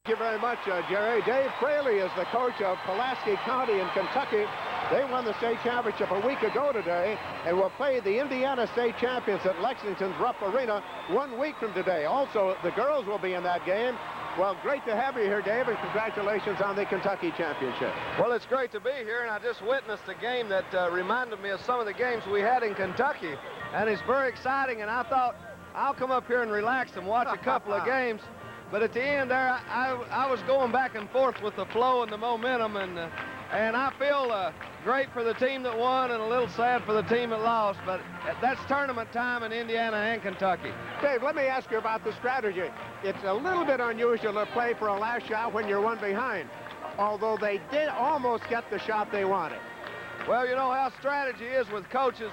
Thank you very much, Jerry. Dave Fraley is the coach of Pulaski County in Kentucky. They won the state championship a week ago today and will play the Indiana State champions at Lexington's Rupp Arena 1 week from today. Also, the girls will be in that game. Well, great to have you here, Dave, and congratulations on the Kentucky championship. Well, it's great to be here, and I just witnessed a game that reminded me of some of the games we had in Kentucky, and it's very exciting, and I thought I'll come up here and relax and watch a couple of games. But at the end there, I was going back and forth with the flow and the momentum, and I feel great for the team that won and a little sad for the team that lost, but that's tournament time in Indiana and Kentucky. Dave, let me ask you about the strategy. It's a little bit unusual to play for a last shot when you're one behind, although they did almost get the shot they wanted. Well, you know how strategy is with coaches.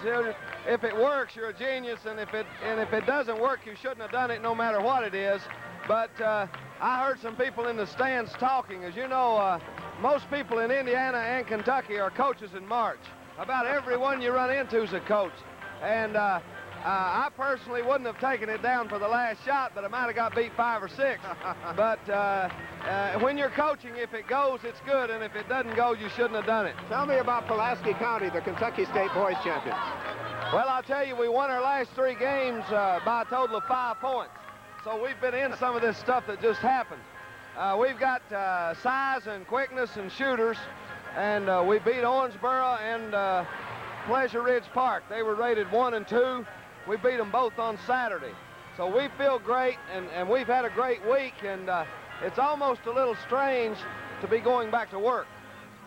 If it works, you're a genius, and if it doesn't work, you shouldn't have done it no matter what it is. But I heard some people in the stands talking. As you know, most people in Indiana and Kentucky are coaches in March. About everyone you run into is a coach. And I personally wouldn't have taken it down for the last shot, but I might have got beat 5 or 6. But when you're coaching, if it goes, it's good, and if it doesn't go, you shouldn't have done it. Tell me about Pulaski County, the Kentucky State Boys champions. Well, I'll tell you, we won our last 3 games by a total of 5 points. So we've been in some of this stuff that just happened. We've got size and quickness and shooters, and we beat Owensboro and Pleasure Ridge Park. They were rated 1 and 2. We beat them both on Saturday. So we feel great, and we've had a great week, and it's almost a little strange to be going back to work.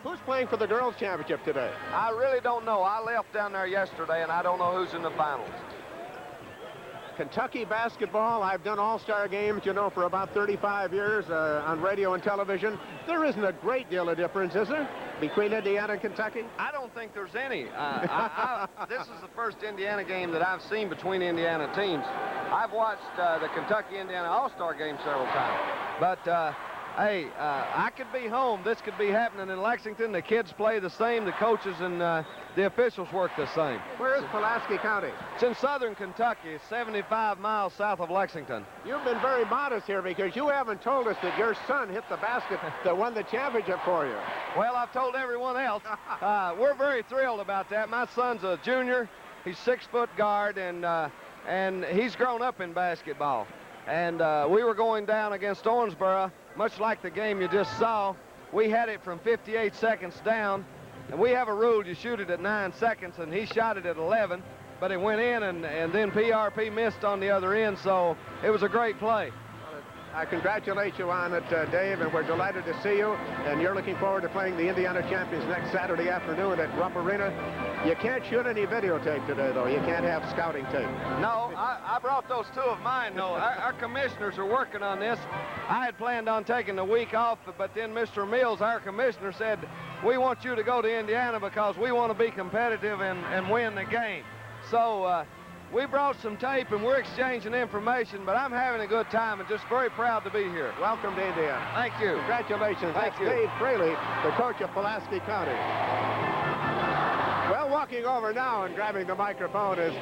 Who's playing for the girls' championship today? I really don't know. I left down there yesterday, and I don't know who's in the finals. Kentucky basketball, I've done all-star games, you know, for about 35 years on radio and television. There isn't a great deal of difference, is there, between Indiana and Kentucky? I don't think there's any. This is the first Indiana game that I've seen between Indiana teams. I've watched the Kentucky-Indiana all-star game several times. But, hey, I could be home. This could be happening in Lexington. The kids play the same. The coaches and the officials work the same. Where is Pulaski County? It's in southern Kentucky. It's 75 miles south of Lexington. You've been very modest here because you haven't told us that your son hit the basket that won the championship for you. Well, I've told everyone else. We're very thrilled about that. My son's a junior. He's 6-foot guard, and he's grown up in basketball. And we were going down against Owensboro, much like the game you just saw. We had it from 58 seconds down, and we have a rule you shoot it at 9 seconds, and he shot it at 11, but it went in, and then PRP missed on the other end, so it was a great play. I congratulate you on it, Dave, and we're delighted to see you, and you're looking forward to playing the Indiana champions next Saturday afternoon at Rupp Arena. You can't shoot any videotape today, though. You can't have scouting tape. No, I brought those 2 of mine, though. Our commissioners are working on this. I had planned on taking the week off, but then Mr. Mills, our commissioner, said, we want you to go to Indiana because we want to be competitive and win the game. So we brought some tape, and we're exchanging information, but I'm having a good time and just very proud to be here. Welcome to Indiana. Thank you. Congratulations. Thank you. Dave Fraley, the coach of Pulaski County. Well, walking over now and grabbing the microphone is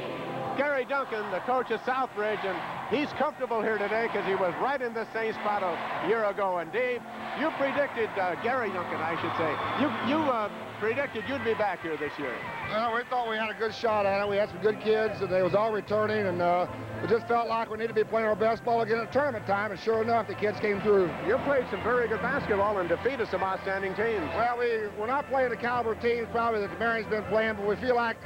Gary Duncan, the coach of Southridge, and he's comfortable here today because he was right in the same spot a year ago. And Dave, you predicted, Gary Duncan, I should say, you predicted you'd be back here this year. Well, we thought we had a good shot at it. We had some good kids, and they was all returning, and it just felt like we needed to be playing our best ball again at tournament time, and sure enough, the kids came through. You played some very good basketball and defeated some outstanding teams. Well, we're not playing the caliber teams probably that the Marion's been playing, but we feel like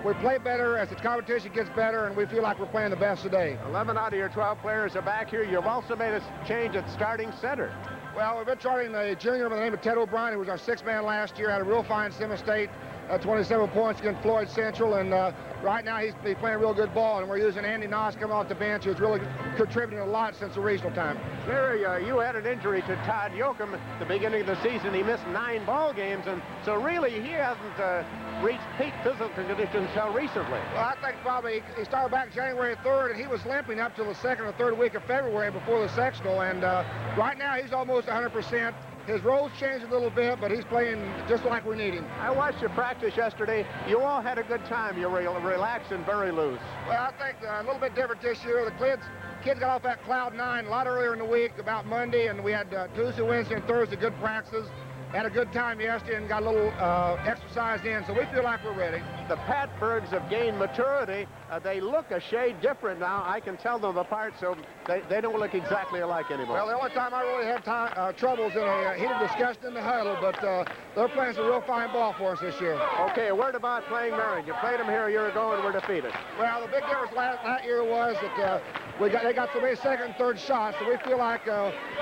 we play better as the competition gets better, and we feel like we're playing the best today. 11 out of your 12 players are back here. You've also made a change at starting center. Well, we've been starting a junior by the name of Ted O'Brien, who was our 6th man last year, had a real fine semi-state, 27 points against Floyd Central, and right now he's playing real good ball, and we're using Andy Noss coming off the bench, who's really contributing a lot since the regional time. Larry, you had an injury to Todd Yoakum at the beginning of the season. He missed 9 ball games, and so really he hasn't reached peak physical condition until recently. Well, I think probably he started back January 3rd, and he was limping up till the 2nd or 3rd week of February before the sectional, and right now he's almost 100%. His roles changed a little bit, but he's playing just like we need him. I watched you practice yesterday. You all had a good time. You were relaxed and very loose. Well, I think a little bit different this year. The kids got off at cloud 9 a lot earlier in the week, about Monday, and we had Tuesday, Wednesday, and Thursday good practices. Had a good time yesterday and got a little exercise in, so we feel like we're ready. The Patbergs have gained maturity. They look a shade different now. I can tell them apart, so they don't look exactly alike anymore. Well, the only time I really had troubles in a heated discussion in the huddle, but they're playing some real fine ball for us this year. Okay, a word about playing Marion. You played them here a year ago and were defeated. Well, the big difference that year was that they got so many second and third shots, so we feel like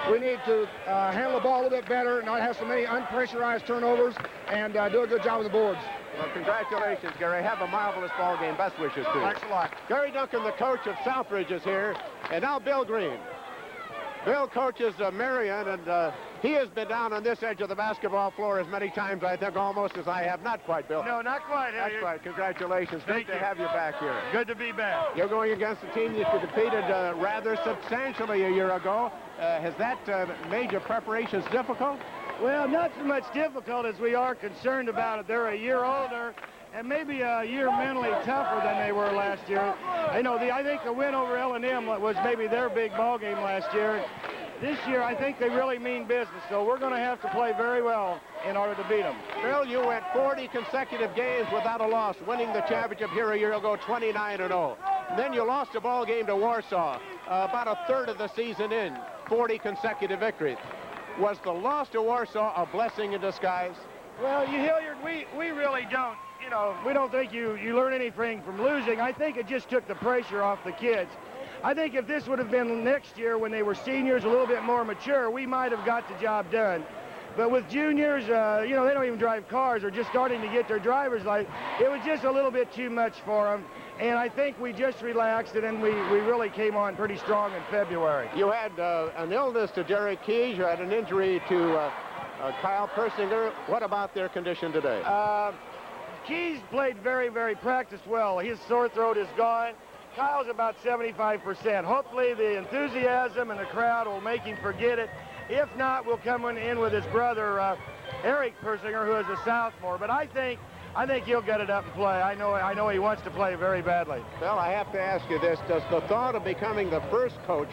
we need to handle the ball a little bit better, not have so many unpressurized turnovers, and do a good job with the boards. Well, congratulations, Gary. Have a marvelous ball game. Best wishes to you. Thanks a lot. Gary Duncan, the coach of Southridge, is here, and now Bill Green. Bill coaches Marion, and he has been down on this edge of the basketball floor as many times, I think, almost as I have. Not quite, Bill. No, not quite. That's right. Congratulations. Good to have you back here. Good to be back. You're going against a team that you defeated rather substantially a year ago. Has that made your preparations difficult? Well, not so much difficult as we are concerned about it. They're a year older and maybe a year mentally tougher than they were last year. I think the win over L&M was maybe their big ball game last year. This year, I think they really mean business, so we're going to have to play very well in order to beat them. Bill, you went 40 consecutive games without a loss, winning the championship here a year ago, 29-0. Then you lost a ball game to Warsaw, about a third of the season in, 40 consecutive victories. Was the loss to Warsaw a blessing in disguise? Well, Hilliard, we really don't. We don't think you learn anything from losing. I think it just took the pressure off the kids. I think if this would have been next year when they were seniors, a little bit more mature, we might have got the job done. But with juniors, they don't even drive cars or just starting to get their driver's license. It was just a little bit too much for them. And I think we just relaxed, and then we really came on pretty strong in February. You had an illness to Derek Keys. You had an injury to Kyle Persinger. What about their condition today? Keys played very, practiced well. His sore throat is gone. Kyle's about 75%. Hopefully the enthusiasm and the crowd will make him forget it. If not, we'll come in with his brother, Eric Persinger, who is a sophomore. But I think he'll get it up and play. I know he wants to play very badly. Well, I have to ask you this. Does the thought of becoming the first coach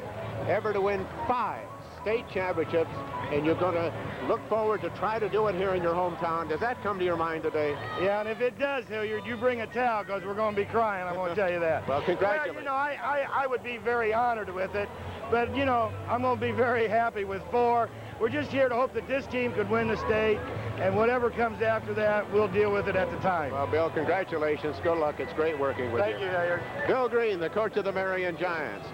ever to win 5 state championships, and you're going to look forward to try to do it here in your hometown, does that come to your mind today? Yeah, and if it does, Hilliard, you bring a towel because we're going to be crying. I'm going to tell you that. Well, congratulations. Well, I would be very honored with it, but, I'm going to be very happy with 4. We're just here to hope that this team could win the state, and whatever comes after that, we'll deal with it at the time. Well, Bill, congratulations. Good luck. It's great working with you. Thank you, Hilliard. Bill Green, the coach of the Marion Giants.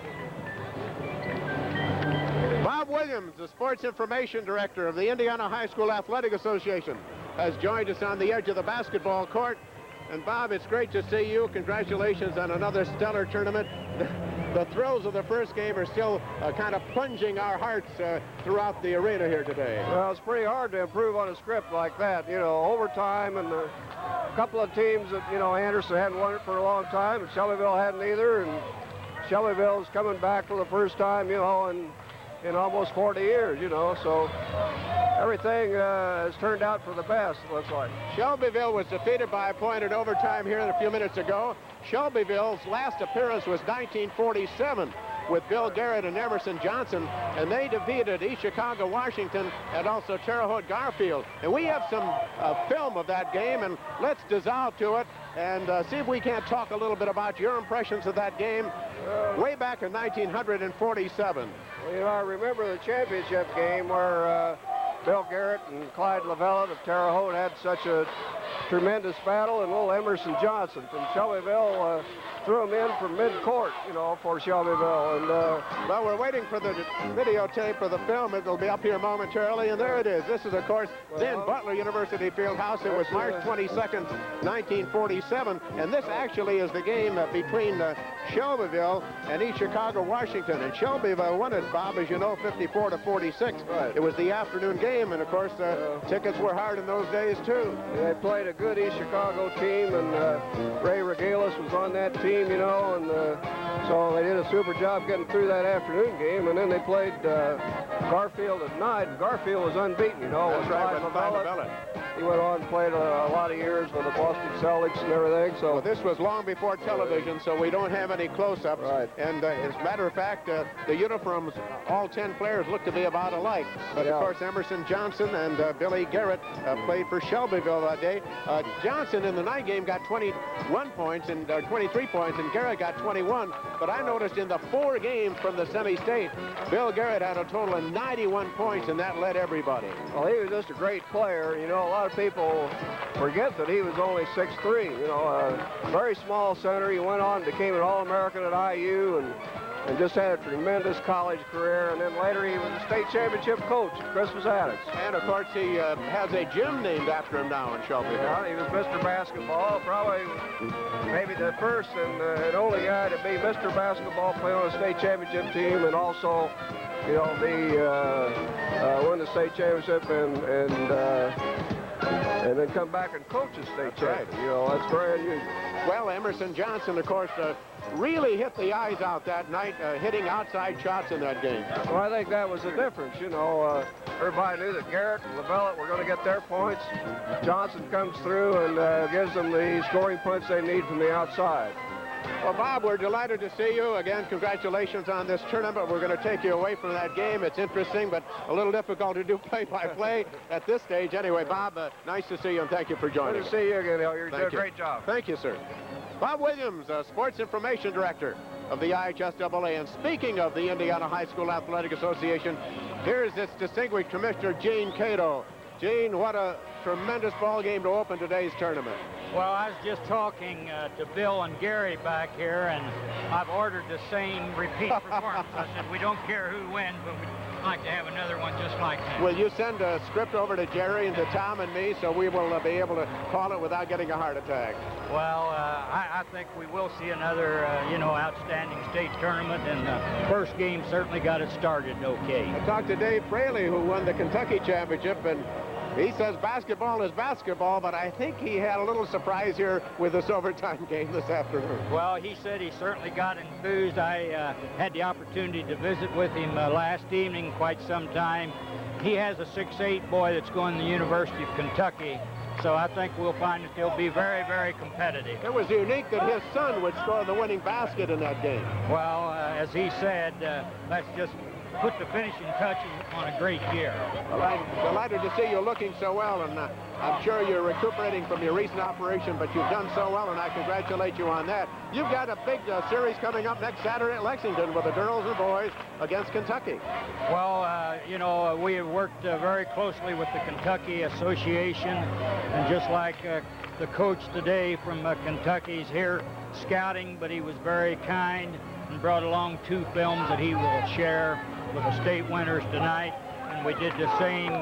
Bob Williams, the Sports Information Director of the Indiana High School Athletic Association, has joined us on the edge of the basketball court. And Bob, it's great to see you. Congratulations on another stellar tournament. The thrills of the first game are still kind of plunging our hearts throughout the arena here today. Well, it's pretty hard to improve on a script like that. Overtime, and a couple of teams that, Anderson hadn't won it for a long time, and Shelbyville hadn't either, and Shelbyville's coming back for the first time, in almost 40 years, so everything has turned out for the best, it looks like. Shelbyville was defeated by a point in overtime here a few minutes ago. Shelbyville's last appearance was 1947 with Bill Garrett and Emerson Johnson, and they defeated East Chicago, Washington, and also Terre Haute, Garfield. And we have some film of that game, and let's dissolve to it and see if we can't talk a little bit about your impressions of that game way back in 1947. Well, I remember the championship game where Bill Garrett and Clyde Lavella of Terre Haute had such a tremendous battle, and little Emerson Johnson from Shelbyville threw him in from mid-court, for Shelbyville. And well, we're waiting for the videotape of the film. It'll be up here momentarily, and there it is. This is, of course, then Butler University Fieldhouse. It was March 22nd, 1947, and this actually is the game between Shelbyville and East Chicago, Washington. And Shelbyville won it, Bob, as you know, 54-46. Right. It was the afternoon game, and of course, tickets were hard in those days too. They played a good East Chicago team, and Ray Regalis was on that team. team, you know, and so they did a super job getting through that afternoon game, and then they played Garfield at night, and Garfield was unbeaten, you know. That's right, with Clyde LaBelle. He went on and played a lot of years with the Boston Celtics and everything. So well, this was long before television, so we don't have any close-ups. Right. And as a matter of fact, the uniforms, all 10 players look to be about alike. But of course, Emerson Johnson and Billy Garrett played for Shelbyville that day. Johnson in the night game got 21 points and 23 points, and Garrett got 21. But I noticed in the 4 games from the semi-state, Bill Garrett had a total of 91 points, and that led everybody. Well, he was just a great player. You know, a lot of people forget that he was only 6'3", you know, a very small center. He went on and became an All-American at IU and just had a tremendous college career. And then later he was a state championship coach at Christmas Attucks. And, of course, he has a gym named after him now in Shelbyville. Yeah, he was Mr. Basketball, probably maybe the first and only guy to be Mr. Basketball, play on a state championship team, and also, you know, win the state championship and then come back and coach a state champion. Right. You know, that's very unusual. Well, Emerson Johnson, of course, really hit the eyes out that night, hitting outside shots in that game. Well, I think that was the difference. You know, everybody knew that Garrett and LaBelle were going to get their points. Johnson comes through and gives them the scoring points they need from the outside. Well, Bob, we're delighted to see you. Again, congratulations on this tournament. We're going to take you away from that game. It's interesting, but a little difficult to do play-by-play at this stage. Anyway, Bob, nice to see you, and thank you for joining us. Good to see you again, Hilliard. You're doing a great job. Thank you, sir. Bob Williams, Sports Information Director of the IHSAA. And speaking of the Indiana High School Athletic Association, here's its distinguished commissioner, Gene Cato. Gene, what a tremendous ball game to open today's tournament. Well, I was just talking to Bill and Gary back here, and I've ordered the same repeat performance. I said, we don't care who wins, but we'd like to have another one just like that. Will you send a script over to Jerry and to Tom and me so we will be able to call it without getting a heart attack? Well, I think we will see another, you know, outstanding state tournament, and the first game certainly got it started okay. I talked to Dave Fraley, who won the Kentucky championship, and he says basketball is basketball, but I think he had a little surprise here with this overtime game this afternoon. Well, he said he certainly got enthused. I had the opportunity to visit with him last evening quite some time. He has a 6'8" boy that's going to the University of Kentucky, so I think we'll find that they'll be very, very competitive. It was unique that his son would score the winning basket in that game. Well, as he said, let's just put the finishing touches on a great year. Well, I'm delighted to see you looking so well, and I'm sure you're recuperating from your recent operation, but you've done so well, and I congratulate you on that. You've got a big series coming up next Saturday at Lexington with the girls and boys against Kentucky. Well, you know, we have worked very closely with the Kentucky Association, and just like the coach today from Kentucky's here scouting, but he was very kind and brought along 2 films that he will share with the state winners tonight, and we did the same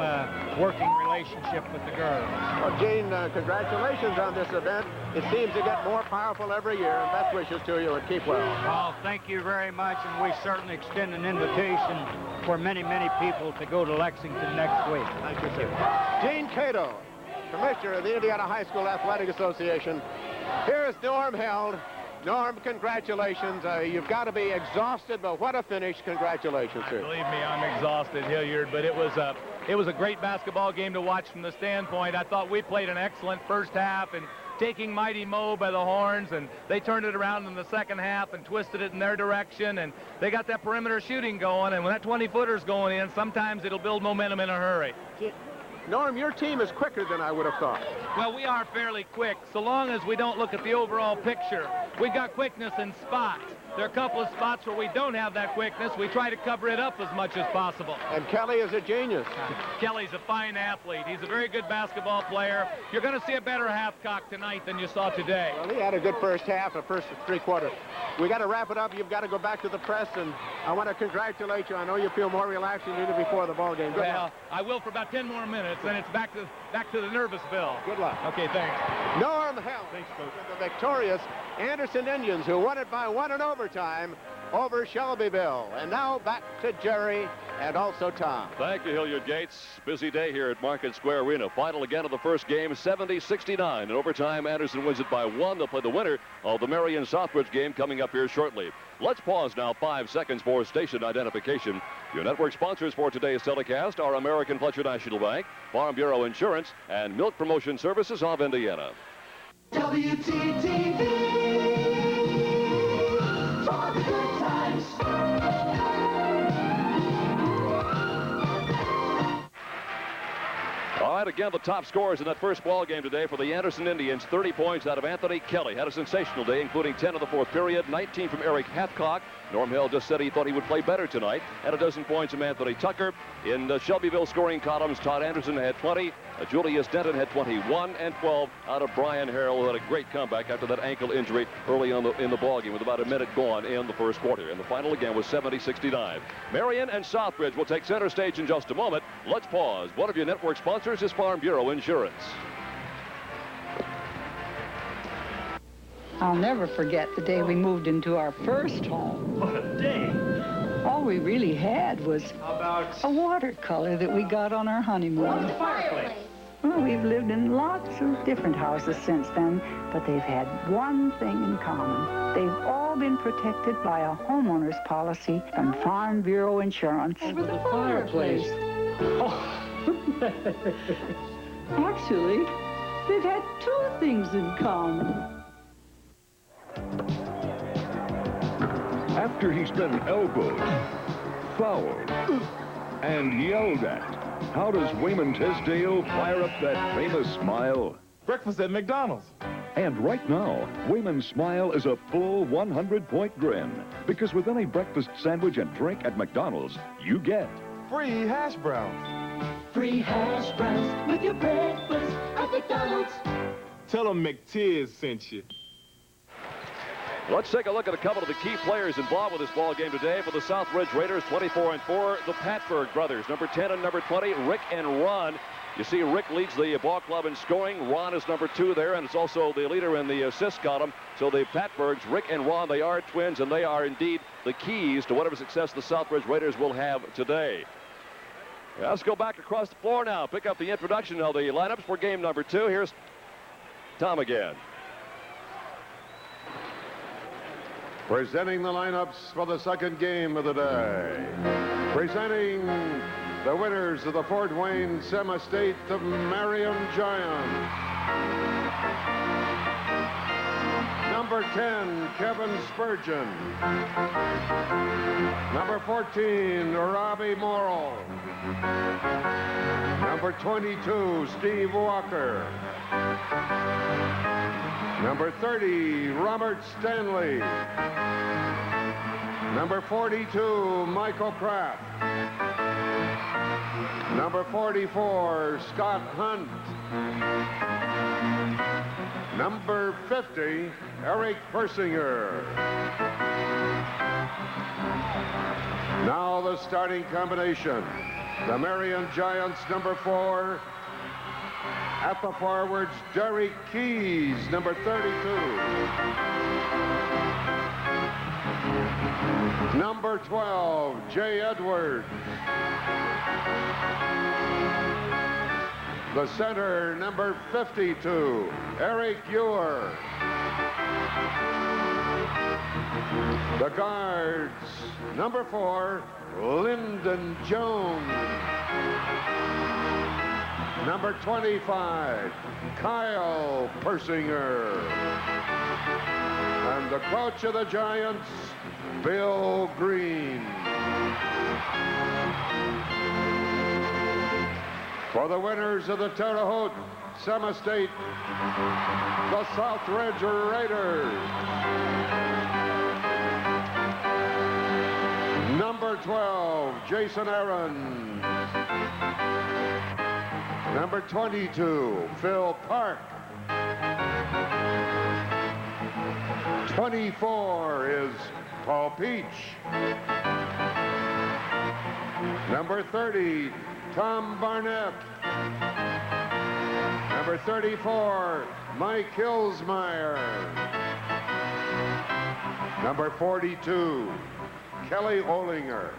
working relationship with the girls. Well, Gene, congratulations on this event. It seems to get more powerful every year, and best wishes to you, and keep well. Well, thank you very much, and we certainly extend an invitation for many, many people to go to Lexington next week. Thank you, sir. Gene Cato, Commissioner of the Indiana High School Athletic Association. Here's Norm Held. Norm, congratulations. You've got to be exhausted, but what a finish. Congratulations, sir. Believe me, I'm exhausted, Hilliard, but it was a great basketball game to watch from the standpoint. I thought we played an excellent first half and taking Mighty Mo by the horns, and they turned it around in the second half and twisted it in their direction, and they got that perimeter shooting going, and when that 20-footer's going in, sometimes it'll build momentum in a hurry. Norm, your team is quicker than I would have thought. Well, we are fairly quick, so long as we don't look at the overall picture. We've got quickness in spots. There are a couple of spots where we don't have that quickness. We try to cover it up as much as possible. And Kelly is a genius. Kelly's a fine athlete. He's a very good basketball player. You're going to see a better half-cock tonight than you saw today. Well, he had a good first half, a first 3 quarters. We got to wrap it up. You've got to go back to the press, and I want to congratulate you. I know you feel more relaxed than you did before the ball game. Good luck. I will for about 10 more minutes, then it's back to the nervous Bill. Good luck. Okay, thanks. Norm Held, Thanks, Coach. the victorious Anderson Indians, who won it by 1 in overtime over Shelbyville. And now back to Jerry and also Tom. Thank you, Hilliard Gates. Busy day here at Market Square Arena. Final again of the first game, 70-69. In overtime, Anderson wins it by 1. They'll play the winner of the Marion Southridge game coming up here shortly. Let's pause now 5 seconds for station identification. Your network sponsors for today's telecast are American Fletcher National Bank, Farm Bureau Insurance, and Milk Promotion Services of Indiana. WTTV for the good times. All right, again, the top scorers in that first ball game today for the Anderson Indians. 30 points out of Anthony Kelly. Had a sensational day, including 10 in the fourth period, 19 from Eric Hathcock. Norm Hill just said he thought he would play better tonight. Had a dozen points from Anthony Tucker. In the Shelbyville scoring columns, Todd Anderson had 20. Julius Denton had 21 and 12 out of Brian Harrell, who had a great comeback after that ankle injury early in the ballgame with about a minute gone in the first quarter. And the final again was 70-69. Marion and Southridge will take center stage in just a moment. Let's pause. One of your network sponsors is Farm Bureau Insurance. I'll never forget the day we moved into our first home. What a day. All we really had was a watercolor that we got on our honeymoon. Fireplace. Well, we've lived in lots of different houses since then, but they've had one thing in common. They've all been protected by a homeowner's policy from Farm Bureau Insurance. Over the fireplace. Actually, they've had 2 things in common. After he's been elbowed, fouled, and yelled at, how does Wayman Tisdale fire up that famous smile? Breakfast at McDonald's. And right now, Wayman's smile is a full 100-point grin. Because with any breakfast sandwich and drink at McDonald's, you get Free hash browns. Free hash browns with your breakfast at McDonald's. Tell them McTiz sent you. Let's take a look at a couple of the key players involved with this ball game today for the Southridge Raiders. 24 and 4, the Patberg brothers, number 10 and number 20, Rick and Ron. You see Rick leads the ball club in scoring. Ron is number 2 there, and it's also the leader in the assist column. So the Patbergs, Rick and Ron, they are twins, and they are indeed the keys to whatever success the Southridge Raiders will have today. Let's go back across the floor now. Pick up the introduction of the lineups for game number 2. Here's Tom again. Presenting the lineups for the second game of the day. Presenting the winners of the Fort Wayne Semi-State, the Marion Giants. Number 10, Kevin Spurgeon. Number 14, Robbie Morrill. Number 22, Steve Walker. Number 30, Robert Stanley. Number 42, Michael Kraft. Number 44, Scott Hunt. Number 50, Eric Persinger. Now the starting combination. The Marion Giants, number 4. At the forwards, Derek Keys, number 32. Number 12, Jay Edwards. The center, number 52, Eric Ewer. The guards, number 4, Lyndon Jones. Number 25, Kyle Persinger. And the coach of the Giants, Bill Green. For the winners of the Terre Haute Semi-State, the Southridge Raiders. Number 12, Jason Aaron. Number 22, Phil Park. 24 is Paul Peach. Number 30, Tom Barnett. Number 34, Mike Hillsmeyer. Number 42, Kelly Olinger.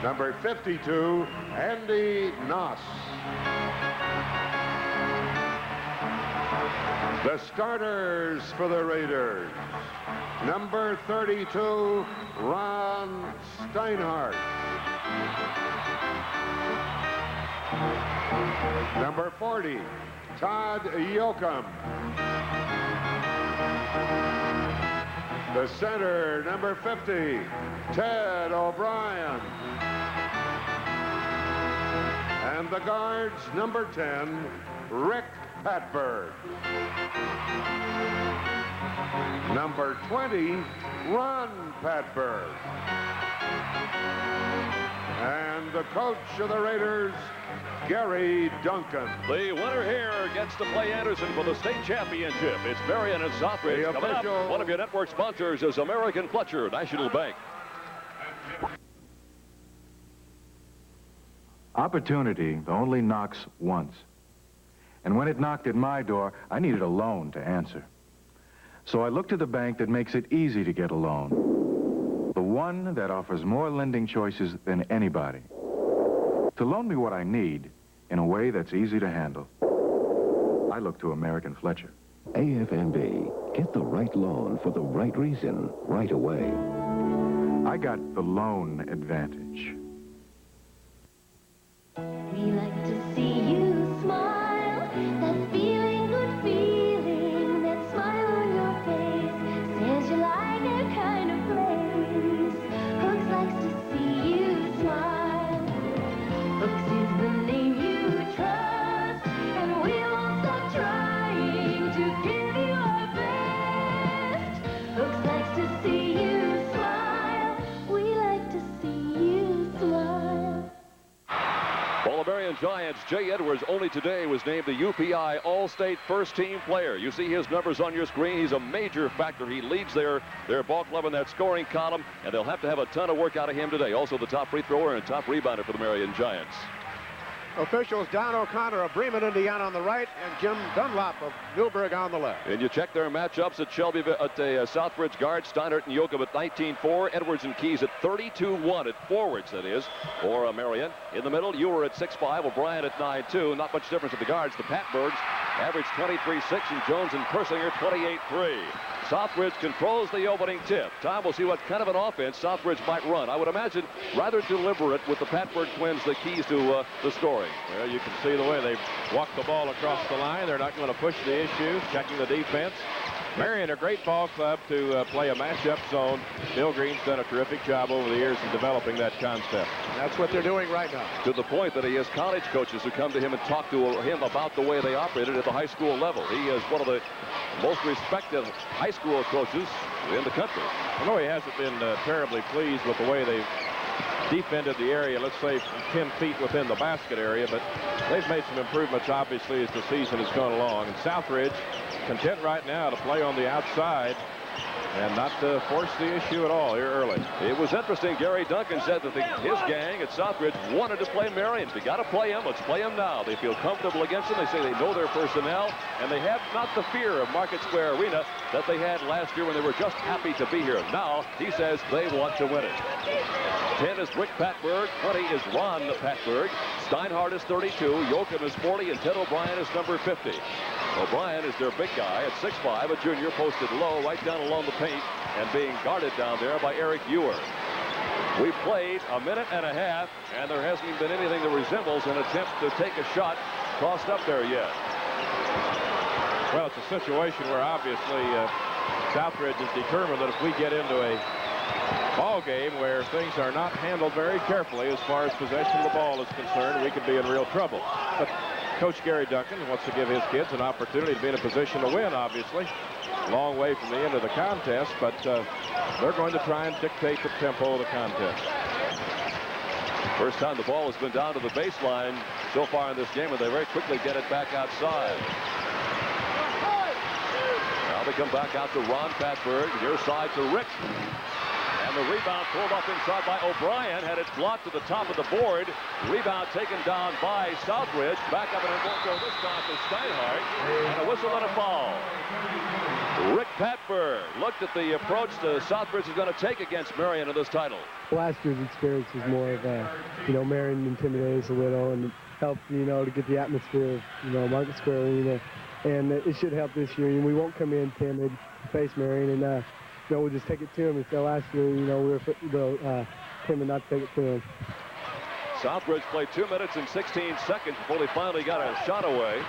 Number 52, Andy Noss. The starters for the Raiders. Number 32, Ron Steinhardt. Number 40, Todd Yoakum. The center, number 50, Ted O'Brien. And the guards, number 10, Rick Patberg. Number 20, Ron Patberg. And the coach of the Raiders, Gary Duncan. The winner here gets to play Anderson for the state championship. It's Marion and Southridge. Coming up, one of your network sponsors is American Fletcher National Bank. Opportunity only knocks once. And when it knocked at my door, I needed a loan to answer. So I looked to the bank that makes it easy to get a loan. The one that offers more lending choices than anybody. To loan me what I need in a way that's easy to handle. I look to American Fletcher. AFNB. Get the right loan for the right reason right away. I got the loan advantage. We like to see you smile. That feeling, good feeling. That smile on your face says you like that kind of place. Hooks likes to see you smile. Hooks is the name you trust, and we won't stop trying to give you our best. Hooks likes to see you smile. We like to see you smile. For the Marion Giants, Jay Edwards only today was named the UPI All-State First-Team Player. You see his numbers on your screen. He's a major factor. He leads their ball club in that scoring column, and they'll have to have a ton of work out of him today. Also the top free thrower and top rebounder for the Marion Giants. Officials, Don O'Connor of Bremen, Indiana on the right, and Jim Dunlop of Newburgh on the left. And you check their matchups at Southbridge guard, Steinhardt and Yoakum at 19-4, Edwards and Keys at 32-1 at forwards, that is, for Marion. In the middle, Ewer at 6'5", O'Brien at 9'2". Not much difference at the guards. The Patbergs average 23-6, and Jones and Persinger 28-3. Southbridge controls the opening tip. Tom will see what kind of an offense Southbridge might run. I would imagine rather deliberate with the Patberg twins, the keys to the scoring. Well, you can see the way they walk the ball across the line. They're not going to push the issue, checking the defense. Marion, a great ball club to play a matchup zone. Bill Green's done a terrific job over the years in developing that concept. That's what they're doing right now. To the point that he has college coaches who come to him and talk to him about the way they operated at the high school level. He is one of the most respected high school coaches in the country. I know he hasn't been terribly pleased with the way they've defended the area, let's say 10 feet within the basket area, but they've made some improvements, obviously, as the season has gone along. And Southridge content right now to play on the outside and not to force the issue at all here early. It was interesting. Gary Duncan said that his gang at Southridge wanted to play Marion. We got to play him. Let's play him now. They feel comfortable against them. They say they know their personnel, and they have not the fear of Market Square Arena that they had last year when they were just happy to be here. Now, he says they want to win it. 10 is Rick Patberg. 20 is Ron Patberg. Steinhardt is 32. Yoakum is 40, and Ted O'Brien is number 50. O'Brien is their big guy at 6'5", a junior, posted low right down along the paint and being guarded down there by Eric Ewer. We've played a minute and a half, and there hasn't even been anything that resembles an attempt to take a shot tossed up there yet. Well, it's a situation where obviously Southridge is determined that if we get into a ball game where things are not handled very carefully as far as possession of the ball is concerned, we could be in real trouble. But Coach Gary Duncan wants to give his kids an opportunity to be in a position to win, obviously. Long way from the end of the contest, but they're going to try and dictate the tempo of the contest. First time the ball has been down to the baseline so far in this game, and they very quickly get it back outside. Now they come back out to Ron Patberg, near side to Rick. And And the rebound pulled up inside by O'Brien. Had it blocked to the top of the board. Rebound taken down by Southridge. Back up and it won't go this time to Steinhardt. And a whistle and a foul. Rick Patberg looked at the approach the Southridge is going to take against Marion in this title. Last year's experience was more of a, Marion intimidated us a little and helped, to get the atmosphere of, Market Square Arena. And it should help this year. We won't come in timid, face Marion, and we'll just take it to them. Instead last year, we were timid not to take it to them. Southridge played 2 minutes and 16 seconds before they finally got a shot away.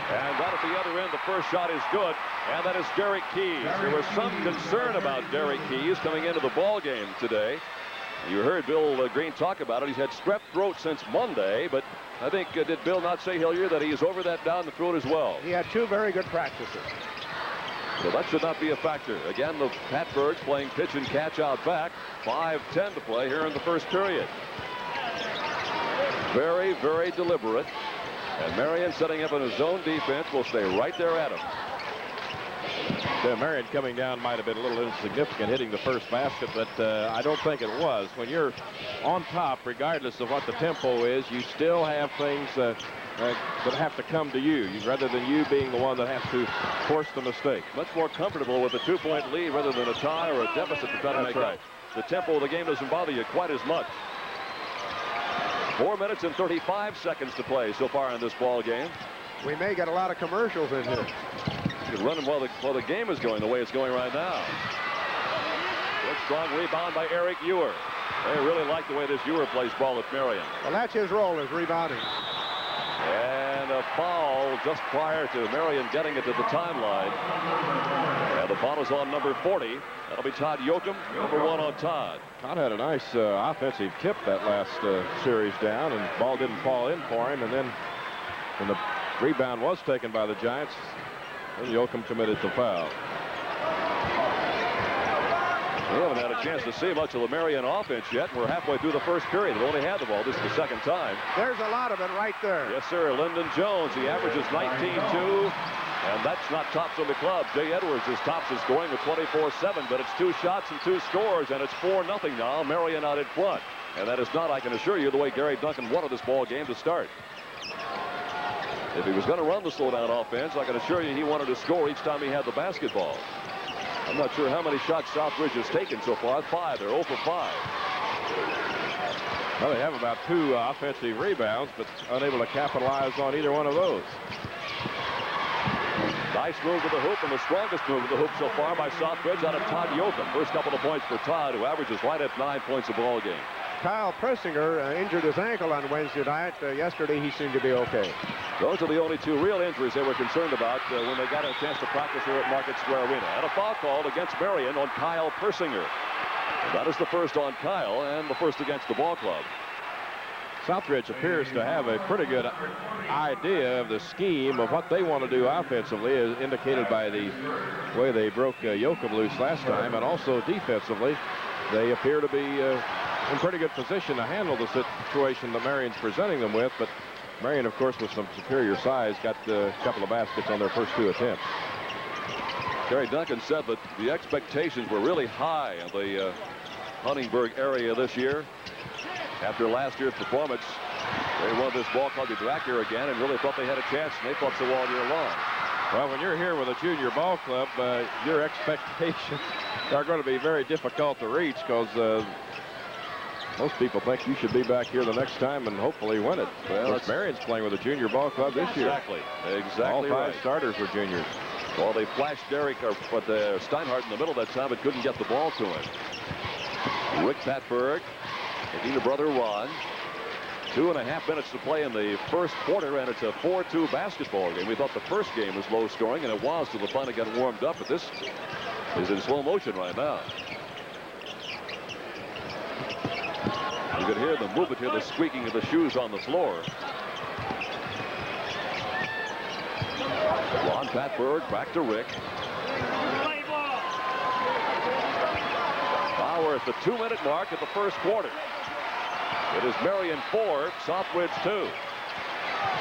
And right at the other end, the first shot is good, and that is Derek Keys. There was some concern about Derek Keys coming into the ball game today. You heard Bill Green talk about it. He's had strep throat since Monday, but I think, did Bill not say, Hillier, that he's over that down the throat as well? He had 2 very good practices. So that should not be a factor. Again, the Patbergs playing pitch and catch out back. 5:10 to play here in the first period. Very, very deliberate. And Marion setting up in a zone defense will stay right there at him. Marion coming down might have been a little insignificant hitting the first basket, but I don't think it was. When you're on top, regardless of what the tempo is, you still have things that have to come to you, rather than you being the one that has to force the mistake. Much more comfortable with a 2-point lead rather than a tie or a deficit to try to make up. The tempo of the game doesn't bother you quite as much. 4 minutes and 35 seconds to play so far in this ball game. We may get a lot of commercials in here. You can run them while the game is going the way it's going right now. Good strong rebound by Eric Ewer. They really like the way this Ewer plays ball at Marion. Well, that's his role, is rebounding. And a foul just prior to Marion getting it to the timeline. And the foul is on number 40. That'll be Todd Yoakum, number 1 on Todd. Todd had a nice offensive tip that last series down, and the ball didn't fall in for him. And then when the rebound was taken by the Giants, then Yoakum committed the foul. We haven't had a chance to see much of the Marion offense yet. We're halfway through the first period. They've only had the ball. This is the second time. There's a lot of it right there. Yes, sir. Lyndon Jones, he averages 19-2. And that's not tops on the club. Jay Edwards is tops in scoring with 24-7, but it's 2 shots and 2 scores, and it's 4-0 now. Marion out in front. And that is not, I can assure you, the way Gary Duncan wanted this ball game to start. If he was going to run the slowdown offense, I can assure you he wanted to score each time he had the basketball. I'm not sure how many shots Southridge has taken so far. 5. They're 0 for 5. Well, they have about 2 offensive rebounds, but unable to capitalize on either one of those. Nice move to the hoop, and the strongest move to the hoop so far by Southridge out of Todd Yoakum. First couple of points for Todd, who averages right at 9 points a ball game. Kyle Persinger injured his ankle on Wednesday night. Yesterday, he seemed to be okay. Those are the only 2 real injuries they were concerned about when they got a chance to practice here at Market Square Arena. And a foul called against Marion on Kyle Persinger. And that is the first on Kyle and the first against the ball club. Southridge appears to have a pretty good idea of the scheme of what they want to do offensively, as indicated by the way they broke Yoakum loose last time, and also defensively. They appear to be in pretty good position to handle the situation that Marion's presenting them with, but Marion, of course, with some superior size, got a couple of baskets on their first 2 attempts. Gary Duncan said that the expectations were really high in the Huntingburg area this year. After last year's performance, they wanted this ball club to be back here again and really thought they had a chance, and they fought so all year long. Well, when you're here with a junior ball club, your expectations are going to be very difficult to reach, because most people think you should be back here the next time and hopefully win it. Well, Marion's playing with a junior ball club this year. Exactly All 5 right. starters were juniors. Well, they flashed Steinhardt in the middle that time, but couldn't get the ball to him. Rick Patberg, taking brother Ron. 2.5 minutes to play in the first quarter, and it's a 4-2 basketball game. We thought the first game was low scoring, and it was till the finally got warmed up, but this is in slow motion right now. You could hear the movement here, the squeaking of the shoes on the floor. Ron Patberg back to Rick. Now we're at the 2-minute mark at the first quarter. It is Marion 4, Southridge 2.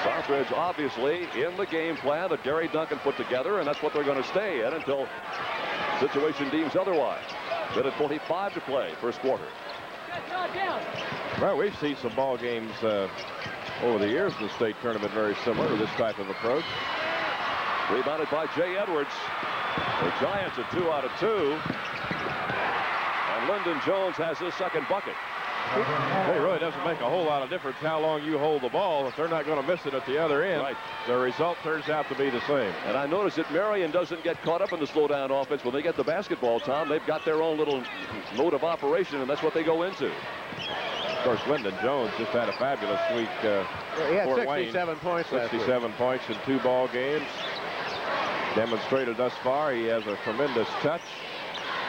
Southridge obviously in the game plan that Gary Duncan put together, and that's what they're going to stay in until the situation deems otherwise. Minute 45 to play, first quarter. Well, we've seen some ball games over the years in the state tournament very similar to this type of approach. Rebounded by Jay Edwards. The Giants are 2 out of 2. And Lyndon Jones has his second bucket. It really doesn't make a whole lot of difference how long you hold the ball. If they're not going to miss it at the other end, right, the result turns out to be the same. And I noticed that Marion doesn't get caught up in the slow-down offense. When they get the basketball, Tom, they've got their own little mode of operation, and that's what they go into. Of course, Lyndon Jones just had a fabulous week. He had Fort 67 Wayne, points last week. 67 points in 2 ball games. Demonstrated thus far he has a tremendous touch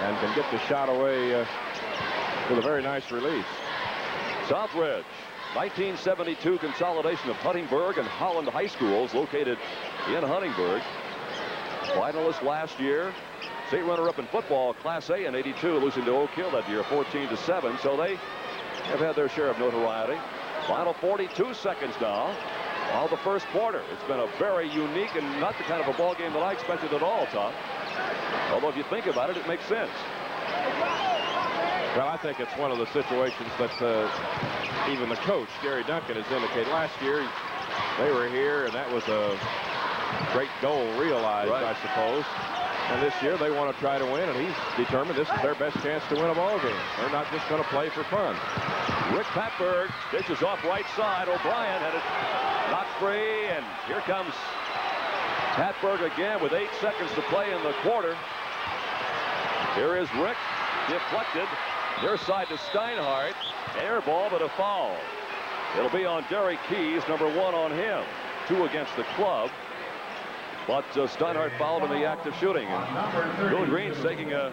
and can get the shot away with a very nice release. Southridge, 1972 consolidation of Huntingburg and Holland High Schools located in Huntingburg. Finalists last year. State runner-up in football, Class A in '82, losing to Oak Hill that year, 14-7. So they have had their share of notoriety. Final 42 seconds now of the first quarter. It's been a very unique and not the kind of a ball game that I expected at all, Tom. Although if you think about it, it makes sense. Well, I think it's one of the situations that even the coach, Gary Duncan, has indicated. Last year, they were here, and that was a great goal realized, right, I suppose. And this year, they want to try to win, and he's determined this is their best chance to win a ball game. They're not just going to play for fun. Rick Patberg dishes off right side. O'Brien had it knocked free, and here comes Patberg again with 8 seconds to play in the quarter. Here is Rick, deflected. Near side to Steinhardt. Air ball, but a foul. It'll be on Derek Keys, number 1 on him. 2 against the club. But Steinhardt fouled in the act of shooting. And Bill Green's taking a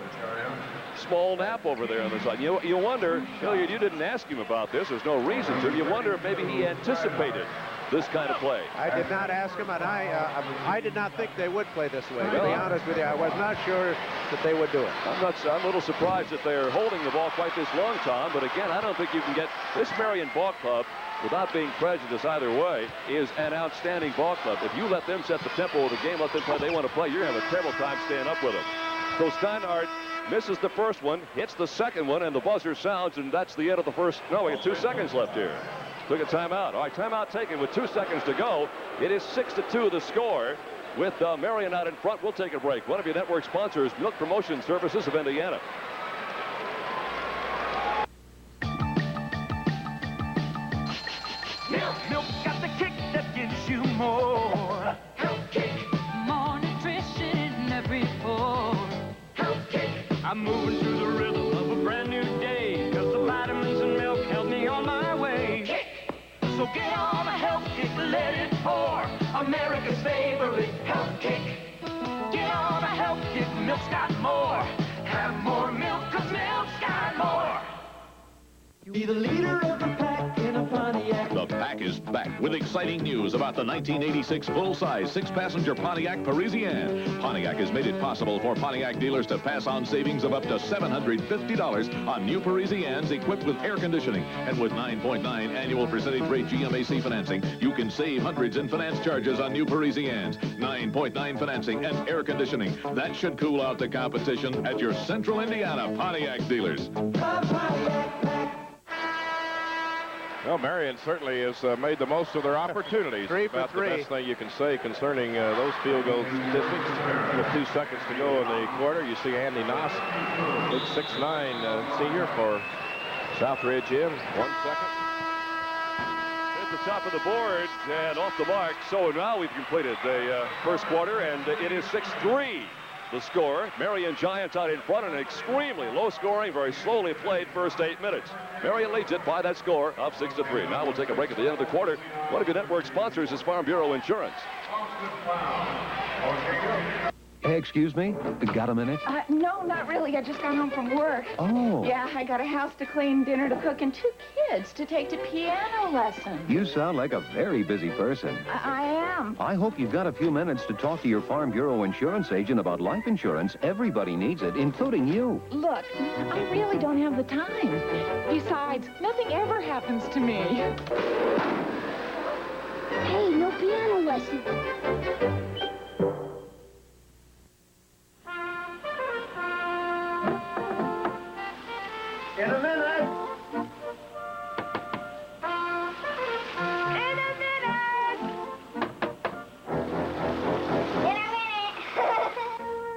small nap over there on the side. You wonder, Hilliard, you didn't ask him about this. There's no reason to. You wonder if maybe he anticipated this kind of play. I did not ask him, and I did not think they would play this way. To be honest with you, I was not sure that they would do it. I'm a little surprised that they're holding the ball quite this long, Tom. But again, I don't think you can get this Marion ball club, without being prejudiced either way, is an outstanding ball club. If you let them set the tempo of the game, let them play they want to play, you're going to have a terrible time staying up with them. So Steinhardt misses the first one, hits the second one, and the buzzer sounds, and that's the end of the first. No, we have 2 seconds left here. Took a timeout. All right, timeout taken with 2 seconds to go. It is 6-2 the score with Marion out in front. We'll take a break. One of your network sponsors, Milk Promotion Services of Indiana. Milk got the kick that gives you more. Health kick. More nutrition in every pour. Health kick. I'm moving through the rhythm of a brand new day, 'cause the vitamins in milk help me on my way. Kick. So get on a health kick, let it pour. America's favorite health kick. Get on a health kick, milk's got more. Have more milk, 'cause milk's got more. Be the leader of the pack in a Pontiac. The pack is back with exciting news about the 1986 full-size 6-passenger Pontiac Parisienne. Pontiac has made it possible for Pontiac dealers to pass on savings of up to $750 on new Parisiennes equipped with air conditioning. And with 9.9 annual percentage rate GMAC financing, you can save hundreds in finance charges on new Parisiennes. 9.9 financing and air conditioning. That should cool out the competition at your Central Indiana Pontiac dealers. Well, Marion certainly has made the most of their opportunities. 3 for About 3. the best thing you can say concerning those field goal statistics. With 2 seconds to go in the quarter, you see Andy Noss, big 6'9" senior for Southridge in 1 second. At the top of the board and off the mark. So now we've completed the first quarter, and it is 6-3. The score. Marion Giants out in front in an extremely low scoring, very slowly played first 8 minutes. Marion leads it by that score of 6-3. Now we'll take a break at the end of the quarter. One of your network sponsors is Farm Bureau Insurance. Excuse me? Got a minute? No, not really. I just got home from work. Oh. Yeah, I got a house to clean, dinner to cook, and 2 kids to take to piano lessons. You sound like a very busy person. I am. I hope you've got a few minutes to talk to your Farm Bureau insurance agent about life insurance. Everybody needs it, including you. Look, I really don't have the time. Besides, nothing ever happens to me. Hey, no piano lesson.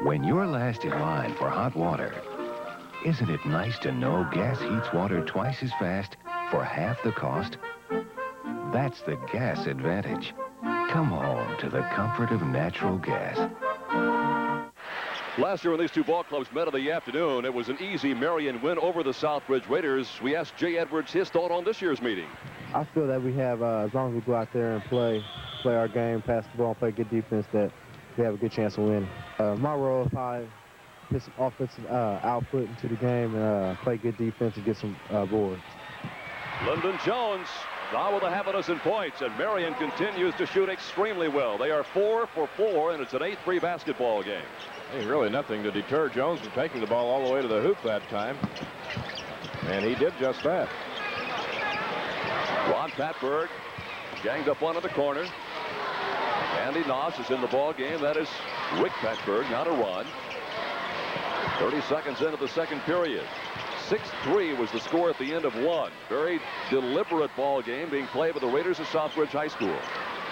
When you're last in line for hot water, isn't it nice to know gas heats water twice as fast for half the cost? That's the gas advantage. Come home to the comfort of natural gas. Last year when these two ball clubs met in the afternoon, it was an easy Marion win over the Southridge Raiders. We asked Jay Edwards his thought on this year's meeting. I feel that we have, as long as we go out there and play our game, pass the ball, and play good defense, that we have a good chance of winning. My role is probably put some offensive output into the game and play good defense and get some boards. Lyndon Jones now with a half a dozen points, and Marion continues to shoot extremely well. They are 4 for 4, and it's an 8-3 basketball game. Hey, really nothing to deter Jones from taking the ball all the way to the hoop that time. And he did just that. Ron Patberg ganged up one in the corner. Andy Noss is in the ball game. That is Rick Patberg, not a Ron. 30 seconds into the second period. 6-3 was the score at the end of one. Very deliberate ball game being played by the Raiders of Southridge High School.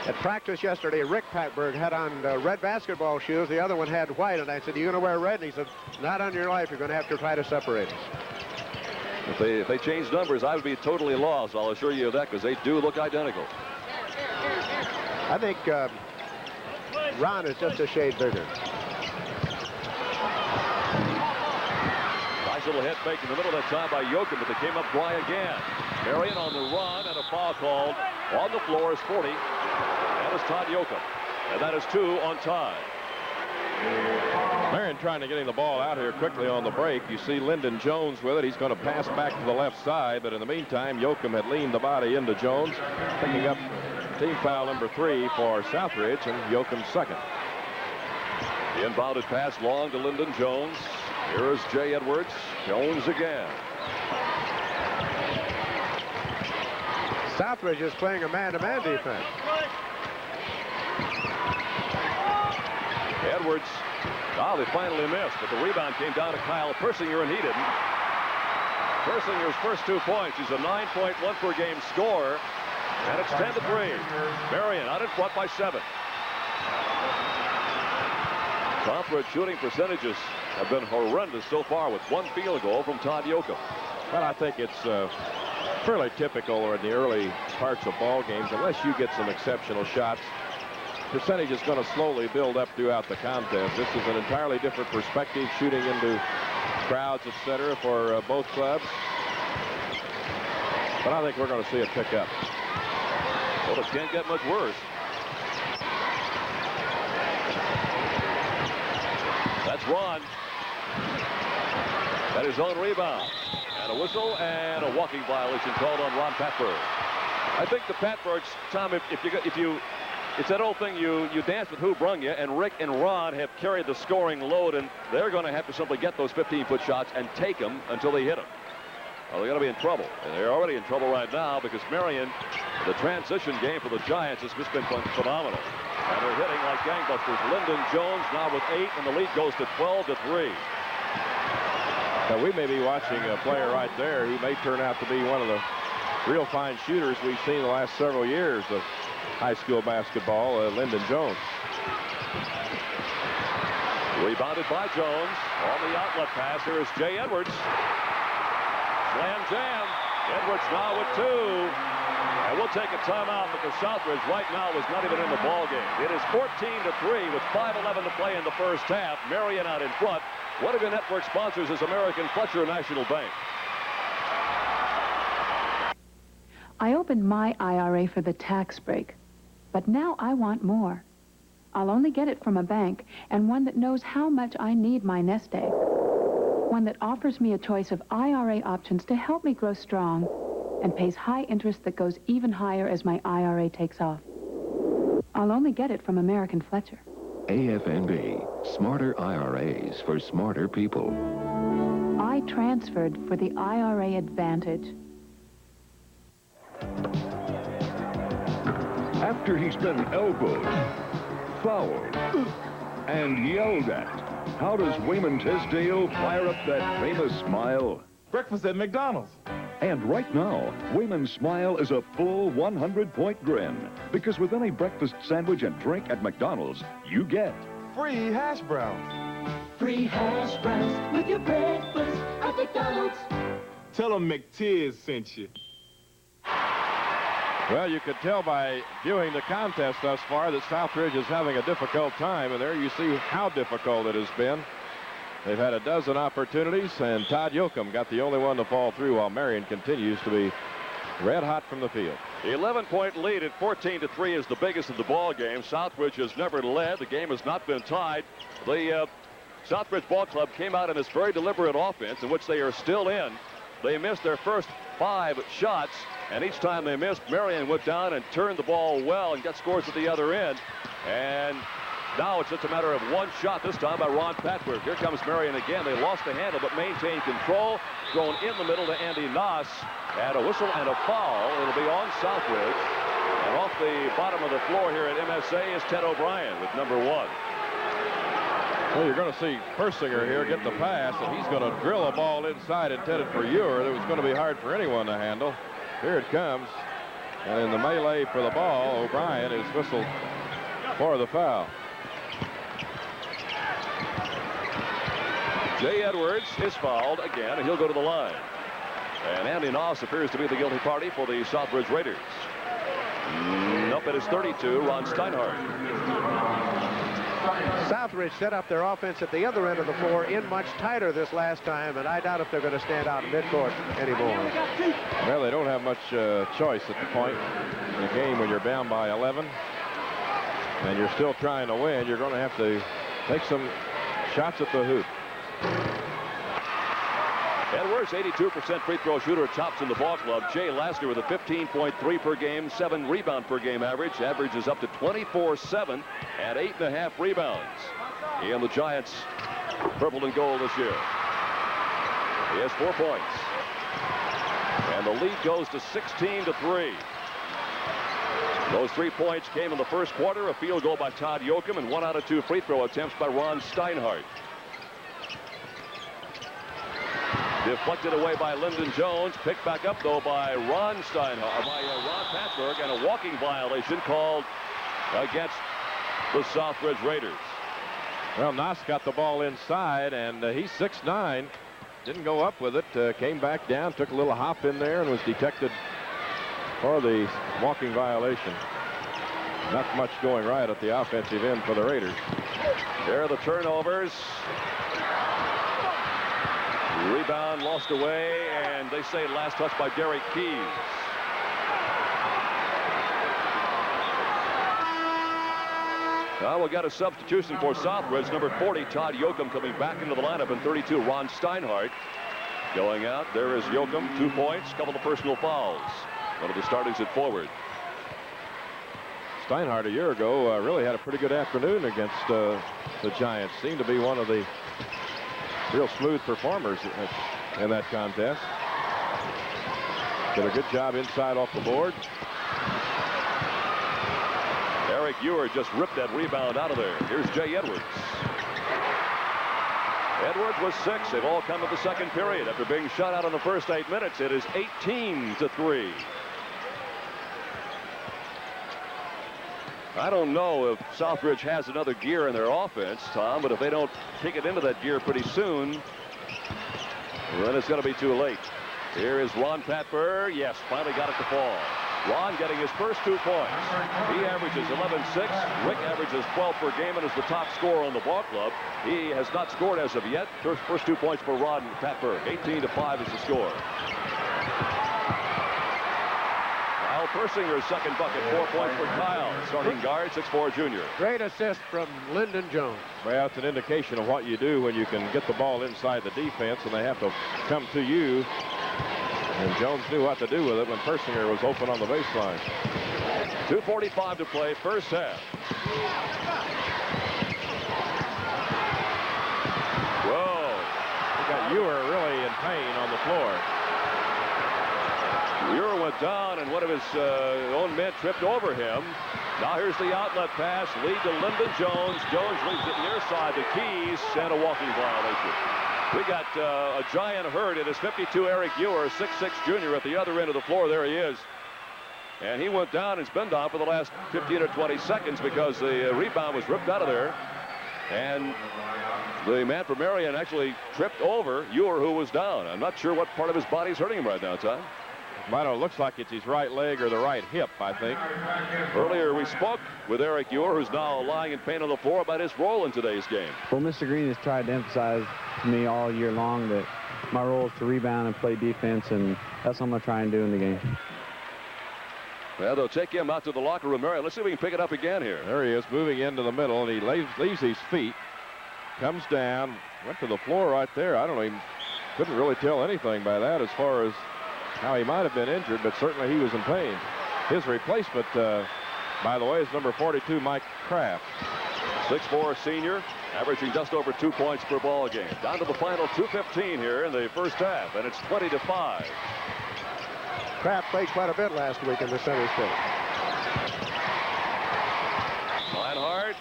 At practice yesterday, Rick Patberg had on red basketball shoes. The other one had white. And I said, "You're going to wear red?" And he said, "Not on your life. You're going to have to try to separate us." If they changed numbers, I would be totally lost. I'll assure you of that, because they do look identical. I think Ron is just a shade bigger. Nice little head fake in the middle of that time by Yoakum, but they came up dry again. Marion on the run, and a foul called on the floor is 40. That is Todd Yoakum, and that is 2 on Todd. Marion trying to get the ball out here quickly on the break. You see Lyndon Jones with it. He's going to pass back to the left side, but in the meantime, Yoakum had leaned the body into Jones, picking up team foul number 3 for Southridge, and Yoakum's second. The inbounded pass long to Lyndon Jones. Here is Jay Edwards. Jones again. Southridge is playing a man-to-man defense. Edwards, they finally missed, but the rebound came down to Kyle Persinger, and he didn't. Persinger's first 2 points. He's a 9.1 per game scorer, and it's 10-3. Marion out in front by 7. Southridge shooting percentages have been horrendous so far, with 1 field goal from Todd Yoakum. Well, I think it's fairly typical in the early parts of ball games. Unless you get some exceptional shots, percentage is going to slowly build up throughout the contest. This is an entirely different perspective, shooting into crowds, etc., for both clubs. But I think we're going to see it pick up. Well, it can't get much worse. That's Ron. That is on rebound. And a whistle and a walking violation called on Ron Patberg. I think the Patbergs, Tom, if you it's that old thing, you dance with who brung you, and Rick and Ron have carried the scoring load, and they're going to have to simply get those 15-foot shots and take them until they hit them. Well, they're going to be in trouble, and they're already in trouble right now, because Marion, the transition game for the Giants has just been phenomenal. And they're hitting like gangbusters. Lyndon Jones now with 8, and the lead goes to 12-3. Now, we may be watching a player right there. He may turn out to be one of the real fine shooters we've seen the last several years of high school basketball, Lyndon Jones. Rebounded by Jones. On the outlet pass, here is Jay Edwards. Slam jam. Edwards now with 2. And we'll take a timeout, because Southridge right now is not even in the ball game. It is 14-3 with 5:11 to play in the first half. Marion out in front. One of your network sponsors is American Fletcher National Bank. I opened my IRA for the tax break, but now I want more. I'll only get it from a bank, and one that knows how much I need my nest egg. One that offers me a choice of IRA options to help me grow strong, and pays high interest that goes even higher as my IRA takes off. I'll only get it from American Fletcher. AFNB, smarter IRAs for smarter people. I transferred for the IRA Advantage. After he's been elbowed, fouled, and yelled at, how does Wayman Tisdale fire up that famous smile? Breakfast at McDonald's. And right now, Wayman's smile is a full 100-point grin. Because with any breakfast sandwich and drink at McDonald's, you get free hash browns. Free hash browns with your breakfast at McDonald's. Tell them McTiz sent you. Well, you could tell by viewing the contest thus far that Southridge is having a difficult time, and there you see how difficult it has been. They've had a dozen opportunities, and Todd Yoakum got the only one to fall through, while Marion continues to be red hot from the field. 11-point lead at 14-3 is the biggest of the ball game. Southridge has never led. The game has not been tied. The Southridge Ball Club came out in this very deliberate offense, in which they are still in. They missed their first 5 shots, and each time they missed, Marion went down and turned the ball well and got scores at the other end. And now it's just a matter of one shot, this time by Ron Patberg. Here comes Marion again. They lost the handle, but maintained control. Thrown in the middle to Andy Noss. And a whistle and a foul. It'll be on Southridge. And off the bottom of the floor here at MSA is Ted O'Brien with number 1. Well, you're going to see Persinger here get the pass, and he's going to drill a ball inside intended for Ewer that was going to be hard for anyone to handle. Here it comes. And in the melee for the ball, O'Brien is whistled for the foul. Jay Edwards is fouled again, and he'll go to the line. And Andy Noss appears to be the guilty party for the Southridge Raiders. Nope, it is 32, Ron Steinhardt. Southridge set up their offense at the other end of the floor in much tighter this last time, and I doubt if they're going to stand out in midcourt anymore. Well, they don't have much choice at the point in the game when you're down by 11 and you're still trying to win. You're going to have to take some shots at the hoop. Edwards, 82% free throw shooter, tops in the ball club. Jay Lasker with a 15.3 per game, 7 rebound per game average. Average is up to 24-7 and 8.5 rebounds. He and the Giants purple and gold this year. He has 4 points. And the lead goes to 16-3. Those 3 points came in the first quarter. A field goal by Todd Yoakum and 1 out of 2 free throw attempts by Ron Steinhardt. Deflected away by Lyndon Jones. Picked back up, though, by Ron Steinhardt, by Ron Patberg, and a walking violation called against the Southridge Raiders. Well, Noss got the ball inside, and he's 6'9". Didn't go up with it. Came back down, took a little hop in there, and was detected for the walking violation. Not much going right at the offensive end for the Raiders. There are the turnovers. Rebound lost away, and they say last touch by Derek Keys. Now we'll get a substitution for Southridge. Number 40, Todd Yoakum, coming back into the lineup, and 32, Ron Steinhardt. Going out, there is Yoakum, 2 points, couple of personal fouls. One of the starters at forward. Steinhardt a year ago really had a pretty good afternoon against the Giants. Seemed to be one of the real smooth performers in that contest. Did a good job inside off the board. Eric Ewer just ripped that rebound out of there. Here's Jay Edwards. Edwards was 6. They've all come to the second period. After being shut out in the first 8 minutes, it is 18-3. I don't know if Southridge has another gear in their offense, Tom, but if they don't kick it into that gear pretty soon, then it's going to be too late. Here is Ron Patberg. Yes, finally got it to fall. Ron getting his first 2 points. He averages 11-6. Rick averages 12 per game and is the top scorer on the ball club. He has not scored as of yet. First 2 points for Ron Patberg. 18-5 is the score. Persinger's second bucket, 4 points for Kyle, starting guard, 6'4" junior. Great assist from Lyndon Jones. Well, it's an indication of what you do when you can get the ball inside the defense and they have to come to you. And Jones knew what to do with it when Persinger was open on the baseline. 2:45 to play, first half. Whoa. We got Ewer really in pain on the floor. Ewer went down, and one of his own men tripped over him. Now here's the outlet pass. Lead to Lyndon Jones. Jones leaves it near side to Keys, and a walking violation. We got a giant hurt. It is 52, Eric Ewer, 6'6" junior at the other end of the floor. There he is. And he went down and has been down for the last 15 or 20 seconds because the rebound was ripped out of there. And The man from Marion actually tripped over Ewer, who was down. I'm not sure what part of his body's hurting him right now, Tom. Mino, looks like it's his right leg or the right hip, I think. Earlier we spoke with Eric Ewer, who's now lying in pain on the floor, about his role in today's game. Well, Mr. Green has tried to emphasize to me all year long that my role is to rebound and play defense, and that's what I'm going to try and do in the game. Well, they'll take him out to the locker room area. Let's see if we can pick it up again here. There he is, moving into the middle, and he leaves his feet, comes down, went to the floor right there. I don't know, he couldn't really tell anything by that as far as how he might have been injured, but certainly he was in pain. His replacement, by the way, is number 42, Mike Kraft. 6'4" senior, averaging just over 2 points per ball game. Down to the final 2:15 here in the first half, and it's 20-5. Kraft played quite a bit last week in the semi-state. Reinhardt.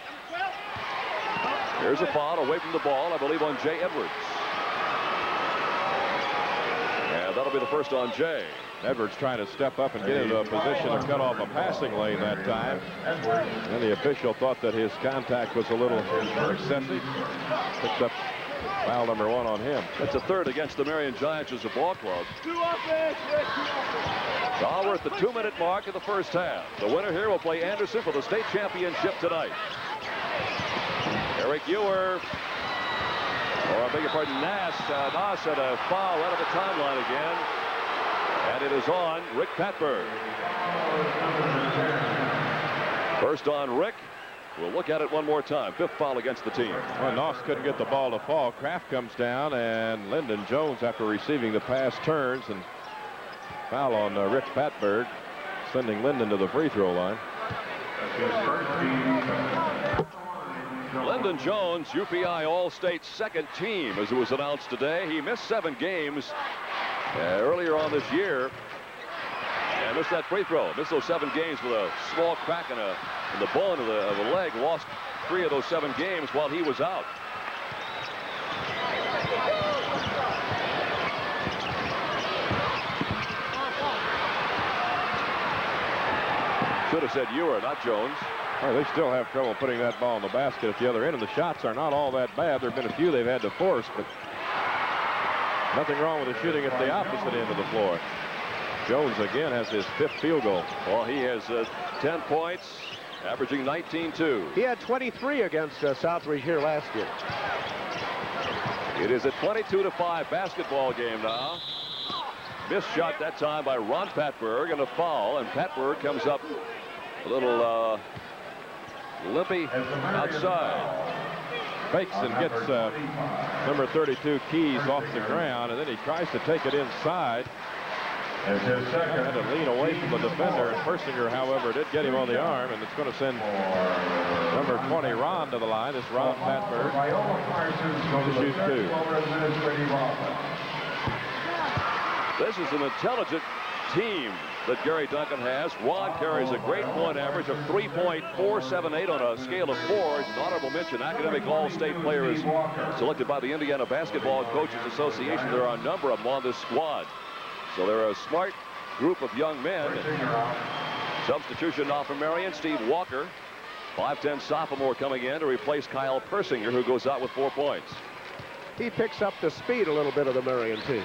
Here's a foul away from the ball, I believe, on Jay Edwards. And that'll be the first on Jay. Edwards trying to step up and get into a position to cut off a passing lane that time. And the official thought that his contact was a little excessive. Picks up foul number 1 on him. That's a third against the Marion Giants as a ball club. Now we're at the 2-minute mark of the first half. The winner here will play Anderson for the state championship tonight. Eric Ewer. Or I beg your pardon, Nass had a foul right at the timeline again. And it is on Rick Patberg. First on Rick. We'll look at it one more time. 5th foul against the team. Well, Noss couldn't get the ball to fall. Kraft comes down, and Lyndon Jones, after receiving the pass, turns, and foul on Rick Patberg, sending Lyndon to the free throw line. Lyndon Jones, UPI All-State second team, as it was announced today. He missed 7 games earlier on this year. And missed that free throw. Missed those 7 games with a small crack in the bone of the leg. Lost 3 of those 7 games while he was out. Should have said Ewer, not Jones. Well, they still have trouble putting that ball in the basket at the other end, and the shots are not all that bad. There have been a few they've had to force, but nothing wrong with the shooting at the opposite end of the floor. Jones again has his 5th field goal. Well, he has 10 points, averaging 19-2. He had 23 against Southridge here last year. It is a 22-5 basketball game now. Missed shot that time by Ron Patberg, and a foul, and Patberg comes up a little limpy outside. Fakes and gets number 32 Keys off the ground, and then he tries to take it inside. Had to lean away from the defender, and Persinger, however, did get him on the arm, and it's going to send number 20 Ron to the line. It's Ron Patberg to shoot 2. This is an intelligent team that Gary Duncan has. Ron carries a great point average of 3.478 on a scale of 4. He's an honorable mention. Academic All-State player is selected by the Indiana Basketball Coaches Association. There are a number of them on this squad. So they're a smart group of young men. Substitution now for Marion, Steve Walker. 5'10" sophomore coming in to replace Kyle Persinger, who goes out with 4 points. He picks up the speed a little bit of the Marion team.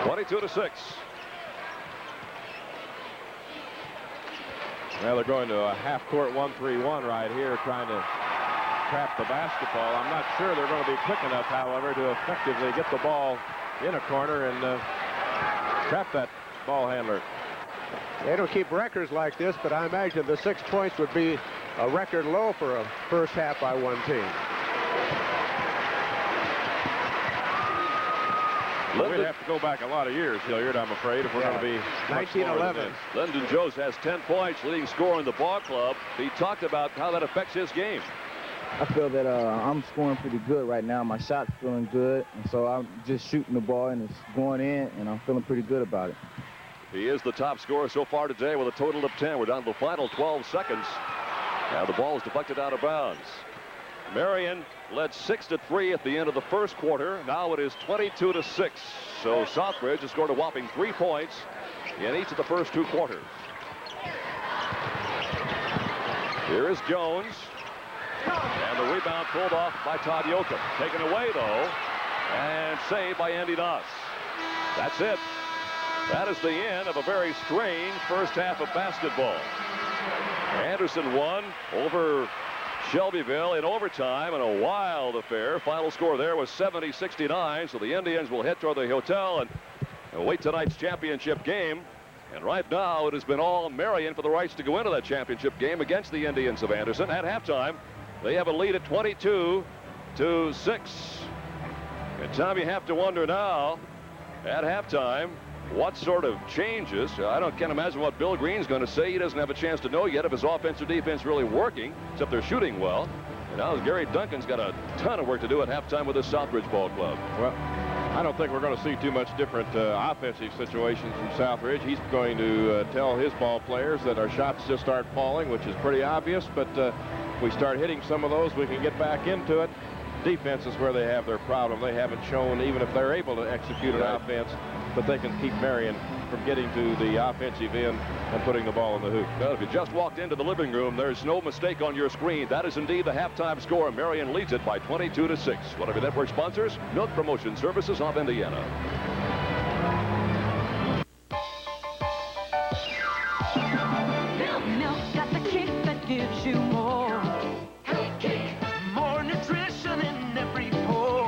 22-6. Well, they're going to a half-court 1-3-1 right here, trying to trap the basketball. I'm not sure they're going to be quick enough, however, to effectively get the ball in a corner and trap that ball handler. They don't keep records like this, but I imagine the 6 points would be a record low for a first half by one team. We'd have to go back a lot of years, Hilliard, I'm afraid, if we're going to be 1911. Lyndon Jones has 10 points, leading scorer in the ball club. He talked about how that affects his game. I feel that I'm scoring pretty good right now. My shot's feeling good, and so I'm just shooting the ball, and it's going in, and I'm feeling pretty good about it. He is the top scorer so far today with a total of 10. We're down to the final 12 seconds. Now the ball is deflected out of bounds. Marion led 6-3 at the end of the first quarter. Now it is 22-6. So Southridge has scored a whopping 3 points in each of the first 2 quarters. Here is Jones. And the rebound pulled off by Todd Yoakum. Taken away, though, and saved by Andy Noss. That's it. That is the end of a very strange first half of basketball. Anderson won over Shelbyville in overtime in a wild affair. Final score there was 70-69, so the Indians will head toward the hotel and await tonight's championship game. And right now, it has been all Marion for the rights to go into that championship game against the Indians of Anderson. At halftime, they have a lead at 22-6. And Tom, you have to wonder now, at halftime, what sort of changes? Can't imagine what Bill Green's going to say. He doesn't have a chance to know yet if his offense or defense really working, except they're shooting well. And now Gary Duncan's got a ton of work to do at halftime with the Southridge ball club. Well, I don't think we're going to see too much different offensive situations from Southridge. He's going to tell his ball players that our shots just aren't falling, which is pretty obvious. But if we start hitting some of those, we can get back into it. Defense is where they have their problem. They haven't shown, even if they're able to execute an offense, but they can keep Marion from getting to the offensive end and putting the ball in the hoop. Well, if you just walked into the living room, there's no mistake on your screen. That is indeed the halftime score. Marion leads it by 22-6. One of your network sponsors, Milk Promotion Services of Indiana. Milk's got the kick that gives you more. Health kick. More nutrition in every pour.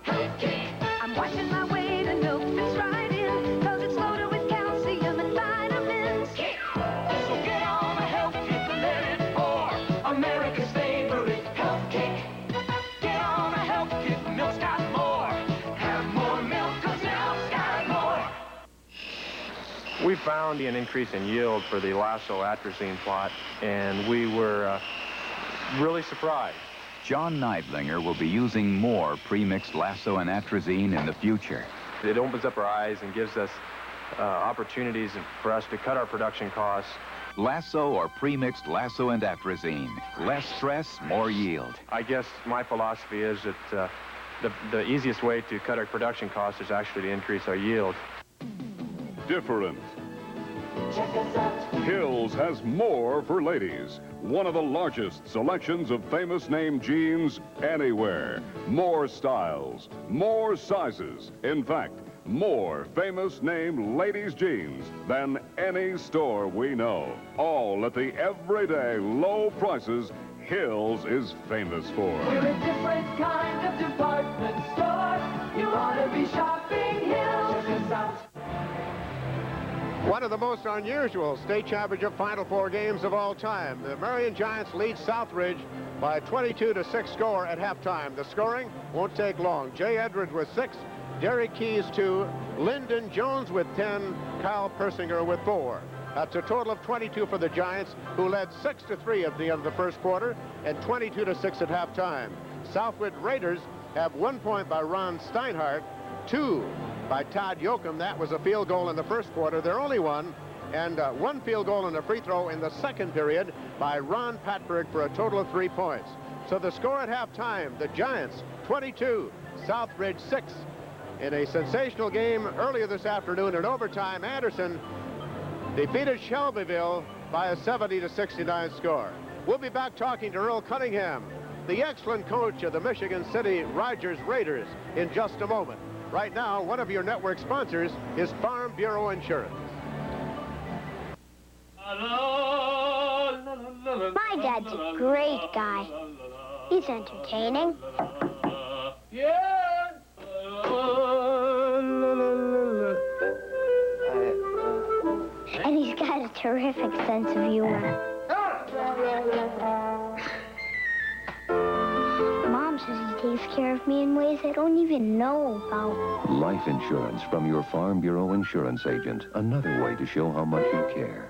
Health kick. I'm watching my weight and milk fits right in, 'cause it's loaded with calcium and vitamins. Kick. So get on a health kick and let it pour. America's favorite health kick. Get on a health kick, milk's got more. Have more milk, 'cause milk's got more. We found an increase in yield for the lasso-atrazine plot, and we were really surprised. John Neidlinger will be using more pre-mixed lasso and atrazine in the future. It opens up our eyes and gives us opportunities for us to cut our production costs. Lasso or pre-mixed lasso and atrazine. Less stress, more yield. I guess my philosophy is that the easiest way to cut our production costs is actually to increase our yield. Different. Hills has more for ladies. One of the largest selections of famous name jeans anywhere. More styles, more sizes. In fact, more famous name ladies jeans than any store we know. All at the everyday low prices Hills is famous for. We're a different kind of department store. You ought to be shopping Hills. Check us out. One of the most unusual state championship Final Four games of all time. The Marion Giants lead Southridge by 22-6 score at halftime. The scoring won't take long. Jay Edwards with 6, Derek Keys 2, Lyndon Jones with 10, Kyle Persinger with 4. That's a total of 22 for the Giants, who led 6-3 at the end of the first quarter and 22-6 at halftime. Southwood Raiders have 1 point by Ron Steinhardt, 2 by Todd Yoakum. That was a field goal in the first quarter. Their only one, and 1 field goal and a free throw in the second period by Ron Patberg for a total of 3 points. So the score at halftime, the Giants 22, Southridge 6. In a sensational game earlier this afternoon in overtime, Anderson defeated Shelbyville by a 70-69 score. We'll be back talking to Earl Cunningham, the excellent coach of the Michigan City Rogers Raiders, in just a moment. Right now, one of your network sponsors is Farm Bureau Insurance. My dad's a great guy. He's entertaining. And he's got a terrific sense of humor. Mom says he takes care of me in ways I don't even know about. Life insurance from your Farm Bureau insurance agent. Another way to show how much you care.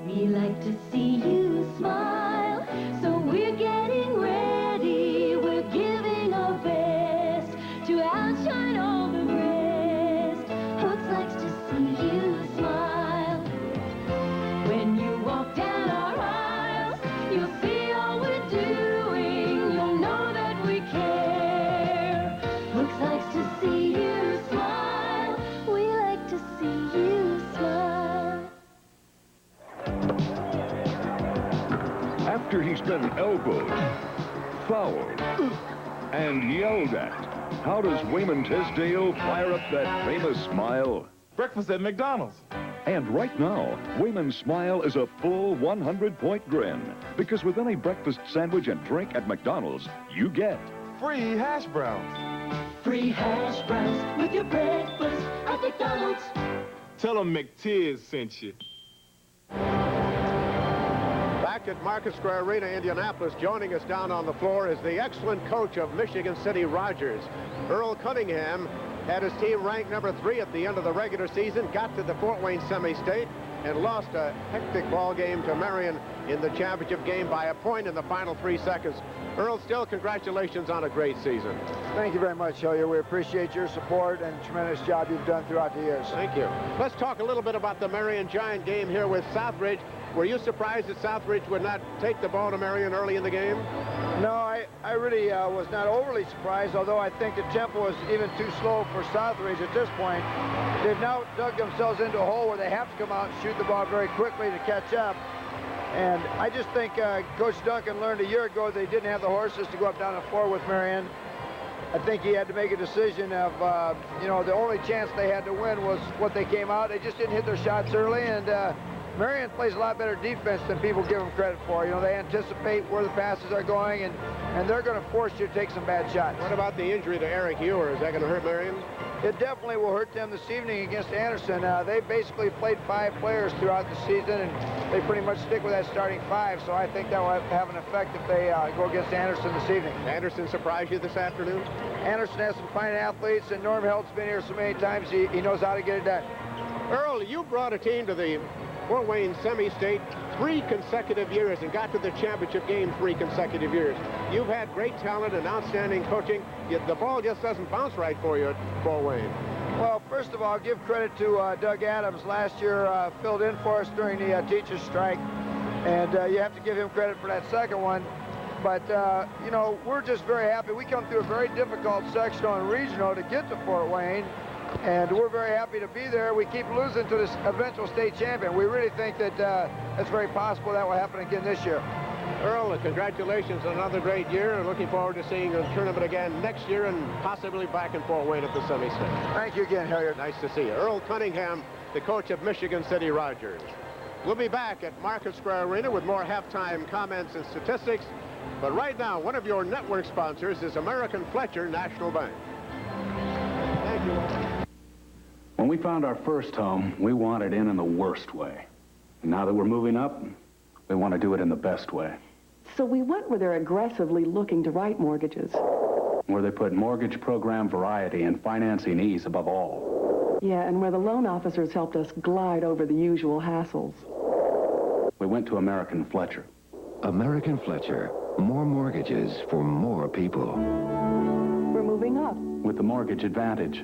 We like to see you smile, so we're getting ready. We're giving our best to outshine all the rest. Hooks likes to see you smile. When you walk down our aisles, you'll see all we're doing. You'll know that we care. Hooks likes to see you smile. We like to see you been elbowed, fouled, and yelled at. How does Wayman Tisdale fire up that famous smile? Breakfast at McDonald's. And right now, Wayman's smile is a full 100-point grin. Because with any breakfast sandwich and drink at McDonald's, you get free hash browns. Free hash browns with your breakfast at McDonald's. Tell them McTiz sent you. Back at Market Square Arena, Indianapolis, joining us down on the floor is the excellent coach of Michigan City Rogers. Earl Cunningham had his team ranked number 3 at the end of the regular season, got to the Fort Wayne semi-state, and lost a hectic ball game to Marion in the championship game by a point in the final 3 seconds. Earl, still congratulations on a great season. Thank you very much, Hillier. We appreciate your support and the tremendous job you've done throughout the years. Thank you. Let's talk a little bit about the Marion Giant game here with Southridge. Were you surprised that Southridge would not take the ball to Marion early in the game? No, I really was not overly surprised, although I think the tempo is even too slow for Southridge at this point. They've now dug themselves into a hole where they have to come out and shoot the ball very quickly to catch up. And I just think Coach Duncan learned a year ago they didn't have the horses to go up down the floor with Marion. I think he had to make a decision of, you know, the only chance they had to win was what they came out. They just didn't hit their shots early, and Marion plays a lot better defense than people give them credit for. You know, they anticipate where the passes are going, and they're going to force you to take some bad shots. What about the injury to Eric Ewer? Is that going to hurt Marion? It definitely will hurt them this evening against Anderson. They basically played 5 players throughout the season, and they pretty much stick with that starting 5, so I think that will have an effect if they go against Anderson this evening. Anderson surprised you this afternoon? Anderson has some fine athletes, and Norm Held's been here so many times, he knows how to get it done. Earl, you brought a team to the Fort Wayne semi-state 3 consecutive years and got to the championship game 3 consecutive years. You've had great talent and outstanding coaching, yet the ball just doesn't bounce right for you at Fort Wayne. Well, first of all, give credit to Doug Adams. Last year filled in for us during the teacher's strike, and you have to give him credit for that second one. But, you know, we're just very happy. We come through a very difficult sectional and regional to get to Fort Wayne, and we're very happy to be there. We keep losing to this eventual state champion. We really think that it's very possible that will happen again this year. Earl, congratulations on another great year, and looking forward to seeing the tournament again next year and possibly back in Fort Wayne at the semi-state. Thank you again, Hilliard. Nice to see you. Earl Cunningham, the coach of Michigan City Rogers. We'll be back at Market Square Arena with more halftime comments and statistics. But right now, one of your network sponsors is American Fletcher National Bank. Thank you. When we found our first home, we wanted in the worst way. And now that we're moving up, we want to do it in the best way. So we went where they're aggressively looking to write mortgages. Where they put mortgage program variety and financing ease above all. Yeah, and where the loan officers helped us glide over the usual hassles. We went to American Fletcher. American Fletcher. More mortgages for more people. We're moving up. With the mortgage advantage.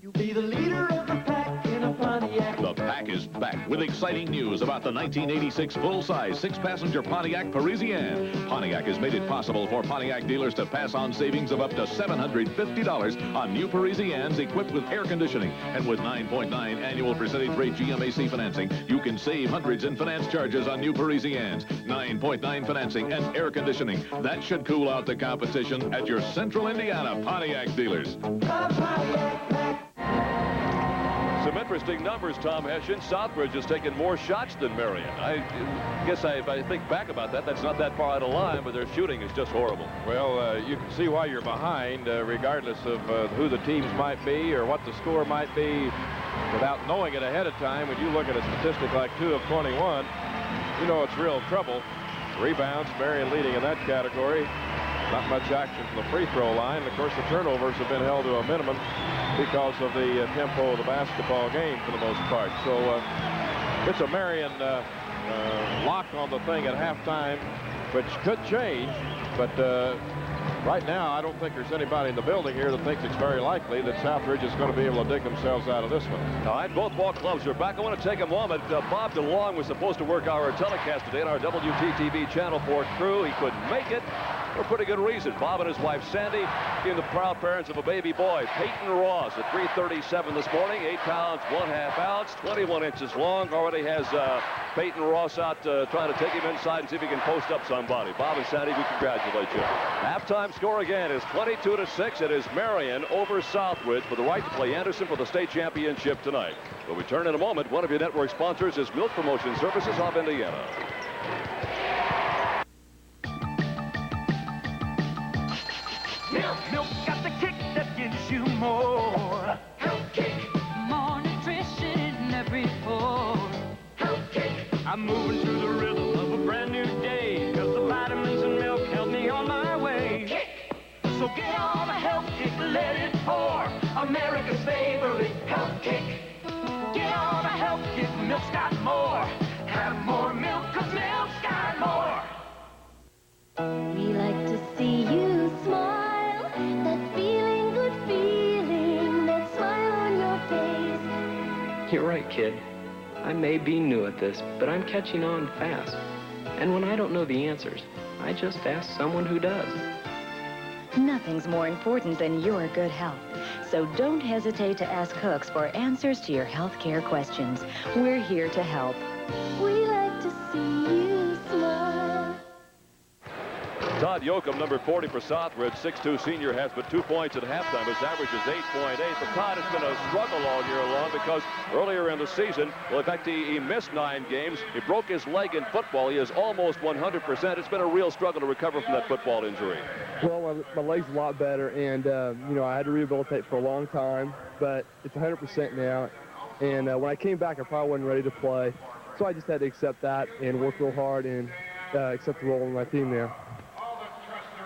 You'll be the leader of the pack in a Pontiac. The Pack is back with exciting news about the 1986 full-size 6-passenger Pontiac Parisienne. Pontiac has made it possible for Pontiac dealers to pass on savings of up to $750 on new Parisiennes equipped with air conditioning. And with 9.9 annual percentage rate GMAC financing, you can save hundreds in finance charges on new Parisiennes. 9.9 financing and air conditioning. That should cool out the competition at your Central Indiana Pontiac dealers. Some interesting numbers, Tom Hessian. Southridge has taken more shots than Marion. I guess if I think back about that, that's not that far out of line, but their shooting is just horrible. Well, you can see why you're behind, regardless of who the teams might be or what the score might be, without knowing it ahead of time. When you look at a statistic like 2 of 21, you know it's real trouble. Rebounds, Marion leading in that category. Not much action from the free throw line. Of course, the turnovers have been held to a minimum because of the tempo of the basketball game for the most part. So it's a Marion lock on the thing at halftime, which could change. But right now, I don't think there's anybody in the building here that thinks it's very likely that Southridge is going to be able to dig themselves out of this one. All right, both ball clubs are back. I want to take a moment. Bob DeLong was supposed to work our telecast today on our WTTV Channel 4 crew. He couldn't make it. for pretty good reason. Bob and his wife Sandy being the proud parents of a baby boy, Peyton Ross, at 337 this morning, 8 pounds, 1/2 ounce, 21 inches long. Already has Peyton Ross out trying to take him inside and see if he can post up somebody. Bob and Sandy, we congratulate you. Halftime score again is 22-6. It is Marion over Southridge for the right to play Anderson for the state championship tonight. We'll return in a moment. One of your network sponsors is Milk Promotion Services of Indiana. Milk's got the kick that gives you more. Health kick. More nutrition in every pour. Health kick. I'm moving through the rhythm of a brand new day, 'cause the vitamins in milk help me on my way. Kick. So get all the health kick, let it pour. America's favorite health kick. Get all the health kick, milk's got more. Have more milk, 'cause milk's got more. We like to see you smile. That feeling, good feeling, that smile on your face. You're right, kid. I may be new at this, but I'm catching on fast. And when I don't know the answers, I just ask someone who does. Nothing's more important than your good health. So don't hesitate to ask Hooks for answers to your health care questions. We're here to help. We like to see you smile. Todd Yoakum, number 40 for Southridge, 6'2" senior, has but 2 points at halftime. His average is 8.8. But Todd, has been a struggle all year long because earlier in the season, well, in fact, he missed 9 games. He broke his leg in football. He is almost 100%. It's been a real struggle to recover from that football injury. Well, my leg's a lot better, and, you know, I had to rehabilitate for a long time, but it's 100% now. And when I came back, I probably wasn't ready to play. So I just had to accept that and work real hard and accept the role in my team now.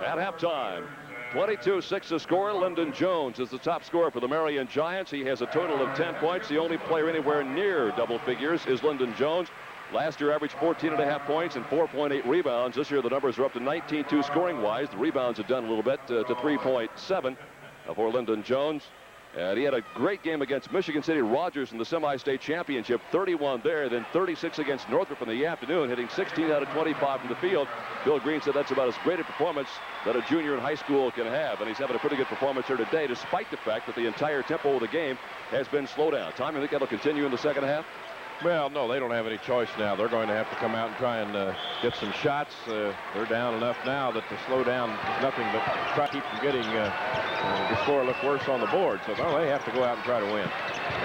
At halftime, 22-6 the score. Lyndon Jones is the top scorer for the Marion Giants. He has a total of 10 points. The only player anywhere near double figures is Lyndon Jones. Last year averaged 14.5 points and 4.8 rebounds. This year the numbers are up to 19-2 scoring-wise. The rebounds have done a little bit to 3.7 for Lyndon Jones. And he had a great game against Michigan City Rogers in the semi-state championship, 31 there, then 36 against Northrop in the afternoon, hitting 16 out of 25 from the field. Bill Green said that's about as great a performance that a junior in high school can have, and he's having a pretty good performance here today, despite the fact that the entire tempo of the game has been slowed down. Tom, you think that'll continue in the second half? Well, no, they don't have any choice now. They're going to have to come out and try and get some shots. They're down enough now that to slow down is nothing but try to keep from getting the score look worse on the board. So no, they have to go out and try to win.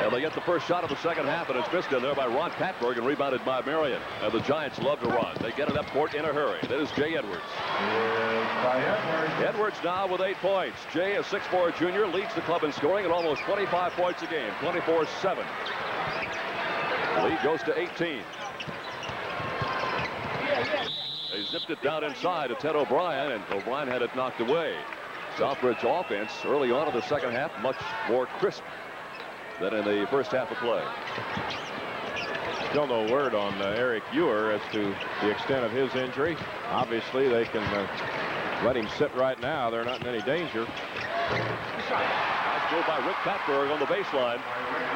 And they get the first shot of the second half, and it's missed in there by Ron Patberg and rebounded by Marion. And the Giants love to run. They get it up court in a hurry. That is Jay Edwards. Edwards now with 8 points. Jay, a 6'4" junior, leads the club in scoring at almost 25 points a game, 24-7. Lead goes to 18. They zipped it down inside to Ted O'Brien, and O'Brien had it knocked away. Southridge offense early on in the second half much more crisp than in the first half of play. Still no word on Eric Ewer as to the extent of his injury. Obviously, they can let him sit right now. They're not in any danger. Nice goal by Rick Patberg on the baseline.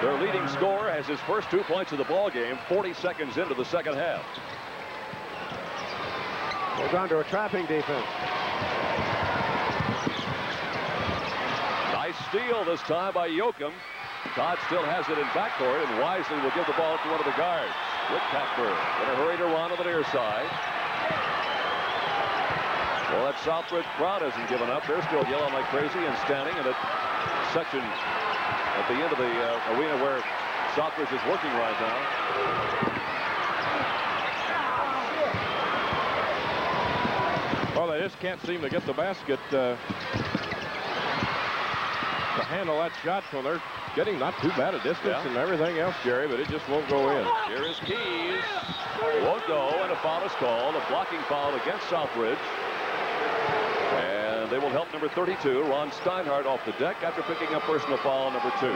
Their leading scorer has his first 2 points of the ball game 40 seconds into the second half. Goes on to a trapping defense. Nice steal this time by Yoakum. Todd still has it in backcourt, and wisely will give the ball to one of the guards. Rick Patberg in a hurry to run on the near side. Well, that Southridge crowd hasn't given up. They're still yelling like crazy and standing in that section at the end of the arena where Southridge is working right now. Well, they just can't seem to get the basket to handle that shot. So they're getting not too bad a distance and everything else, Jerry, but it just won't go in. Here is Keys. Won't go, and a foul is called. A blocking foul against Southridge. And they will help number 32, Ron Steinhardt, off the deck after picking up personal foul number 2.